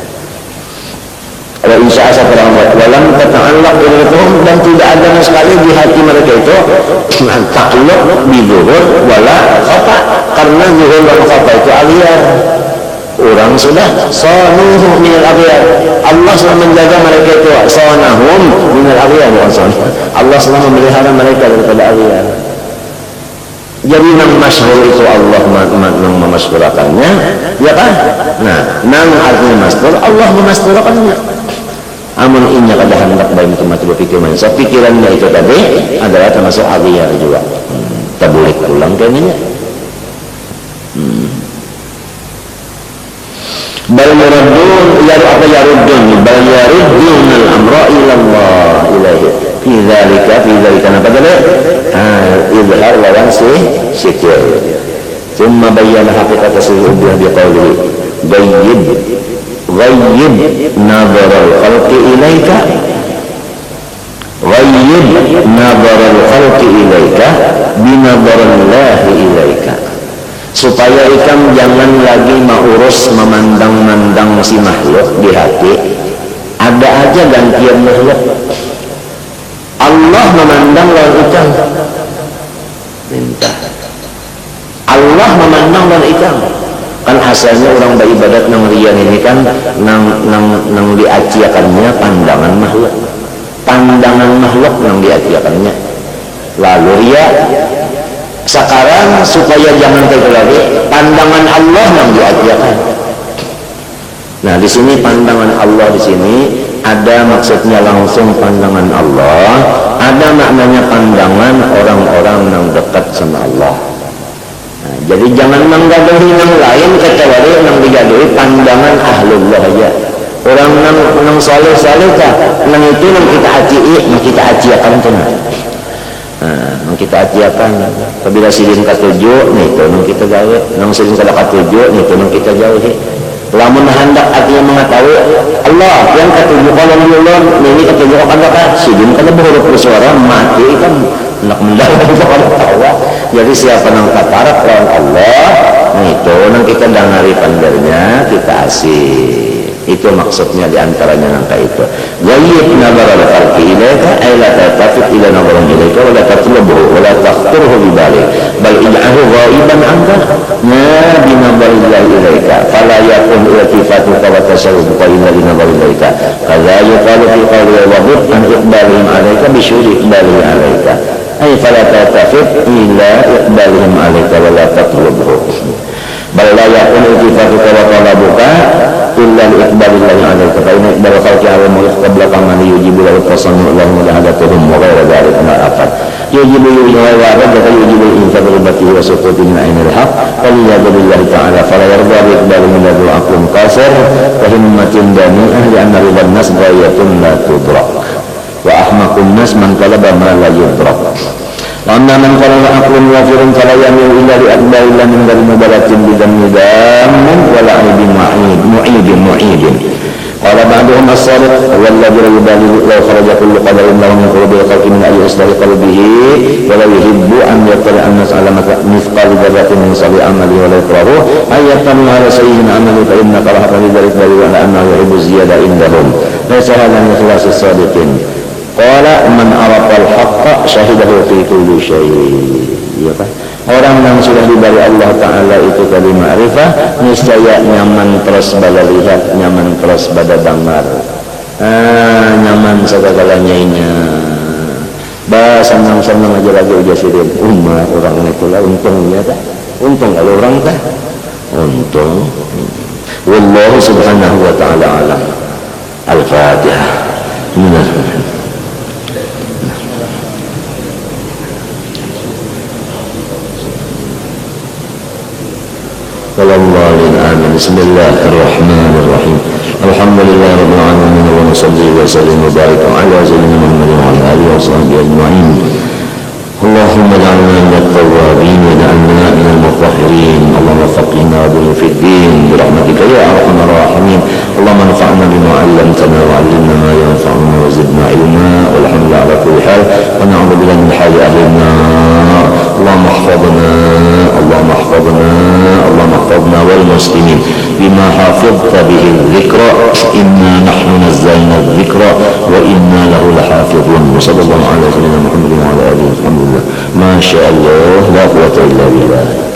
Wa insya Allah dalam ta'allaq ilatuhum, dan tidak ada sekali di hati mereka itu takluk bizuhur wala khata, karena zuhur wala khata itu aliyah. Orang sudah sonuhu minal aghyar. Allah sudah menjaga mereka itu sonahum minal aghyar. Allah sudah memelihara mereka daripada aghyar. Jadi nang masyhur itu Allah nang memasyhurakannya, ya kan? Nah, nang artinya masyhur, Allah memasyhurakannya. Amun inya kada hendak baik itu mati berpikir manusia, pikirannya itu tadi adalah termasuk aghyar juga. Tabulik pulang kayaknya. Bal yuraddun bal yaruddun al-amra ila Allah ilaihi fi dzalika apa tadi? Izhar lawan syukur. Thumma bayyana haqiqat as-su'udah biqawlihi ghayyib nazar al-khalqi ilaika binazar Allah ilaika. supaya ikam jangan lagi mengurus memandang-mandang si makhluk di hati. Ada aja gantian makhluk. Allah memandang lawan ikam, minta Allah memandang lawan ikam. Kan asalnya orang beribadat nang rian ini kan nang diaciakannya pandangan makhluk, nang diaciakannya. Lalu ria sekarang supaya jangan terjadi lagi pandangan Allah yang diajarkan. Nah di sini pandangan Allah di sini ada maksudnya langsung pandangan Allah, ada maknanya pandangan orang-orang yang dekat sama Allah. Nah, jadi jangan menggaduhi yang lain kecuali yang digaduhi pandangan ahlullah aja. Orang nang saleh kah? Nang itu nang kita kita aciakan tenang. Nah, kita aciakan apabila silin katujuh nih itu nang kita gawe, nang silin kada katujuh nih itu nang kita jauhi. Lamun hendak artinya mengetahui Allah yang katujuh kalau Allah ini katujuh kada ka silin kada berhuruf bersuara mati kan nak mendalam kepada Allah. Jadi siapa nang kaparak lawan Allah nah itu nang kita dangari pandarnya kita asih. Itu maksudnya diantaranya nangka itu. Ghayyib nazar al-khalqi ilaika ay la tatafit ila nazarin ilaika wa la tatlubuhu wa la takhturhu bi balik bal ij'alhu ghaiban anka ma bi nazarillahi ilaika fala yakun iltifatuka wa tasawwuruka illa li nazari ilaika kadza yuqalu fi qawli wa bud an iqbalihim alaika bi syuri iqbalihi alaika ay fala tatafit ila iqbalihim alaika wa la tatlubuhu bal la yakun iltifatuka wa talabuka illa liqbalillahi alaika fa inna iqbal khalqi awam qabla man yujibu lahu tasannu lahum lahadatuhum wa ghayra dhalika ma afat yujibu wa radda yujibu infadulati wa suquti min ainil haq waliyadu billahi ta'ala fala yarda bi iqbali min ladul aqlun qasir wa himmatin dami'ah li anna ridhan nas ghayatun la tudrak wa ahmaqun nas man talaba ma la yudrak Amma man qala aqlun wafirun fala yamilu illa li aqbalillah min dari mubalatin bidan nidamun wala aibin mu'idin qala ba'duhum as-sadiq walladhi yubaligu law kharaja kullu qadarin lahu min qulubil khalqi min ayyi isdari qalbihi wa la yuhibbu an yattali an-nas ala mithqali dharratin min sabi amali wa la yakrahu ayatan ala sayyin amali fa inna karahatan lidhalik bali wa la annahu yuhibbu ziyada indahum laysa hadha min ikhlasis sadiqin qala man arafal haqqa syahidahu fi kulli syai'. Ya kan? Orang yang sudah diberi Allah Ta'ala itu kali ma'rifah niscaya nyaman terus bala lihat, nyaman terus pada dangar, nyaman segala-galanya ini. Bah senang-senang aja lagi udah sirin umat orang itu lah untungnya dah. Untung kalau orang dah. Untung. Wallahu subhanahu wa ta'ala alam. Al-Fatihah. Bismillahirrahmanirrahim. Alhamdulillah rabbil alamin wa nusalli wa sallim wa barik ala sayyidina Muhammadin wa ala alihi wa sahbihi ajma'in. Allahumma ij'alna minat tawwabin wa ij'alna minal mutahhirin. Allahumma faqihna wa fid din bi rahmatika ya arhamar rahimin. Allahumma anfa'na bima 'allamtana wa 'allimna ma yanfa'una wa zidna ilma walhamdulillah ala kulli hal wa na'udzu billahi min hali ahli an-nar. Allahumma ihfazna اللهم احفظنا والمسلمين بما حافظت به الذكر إنا نحن نزلنا الذكر وإنا له لحافظون وصلى الله على سيدنا محمد وعلى آله الحمد لله ما شاء الله لا قوة إلا بالله.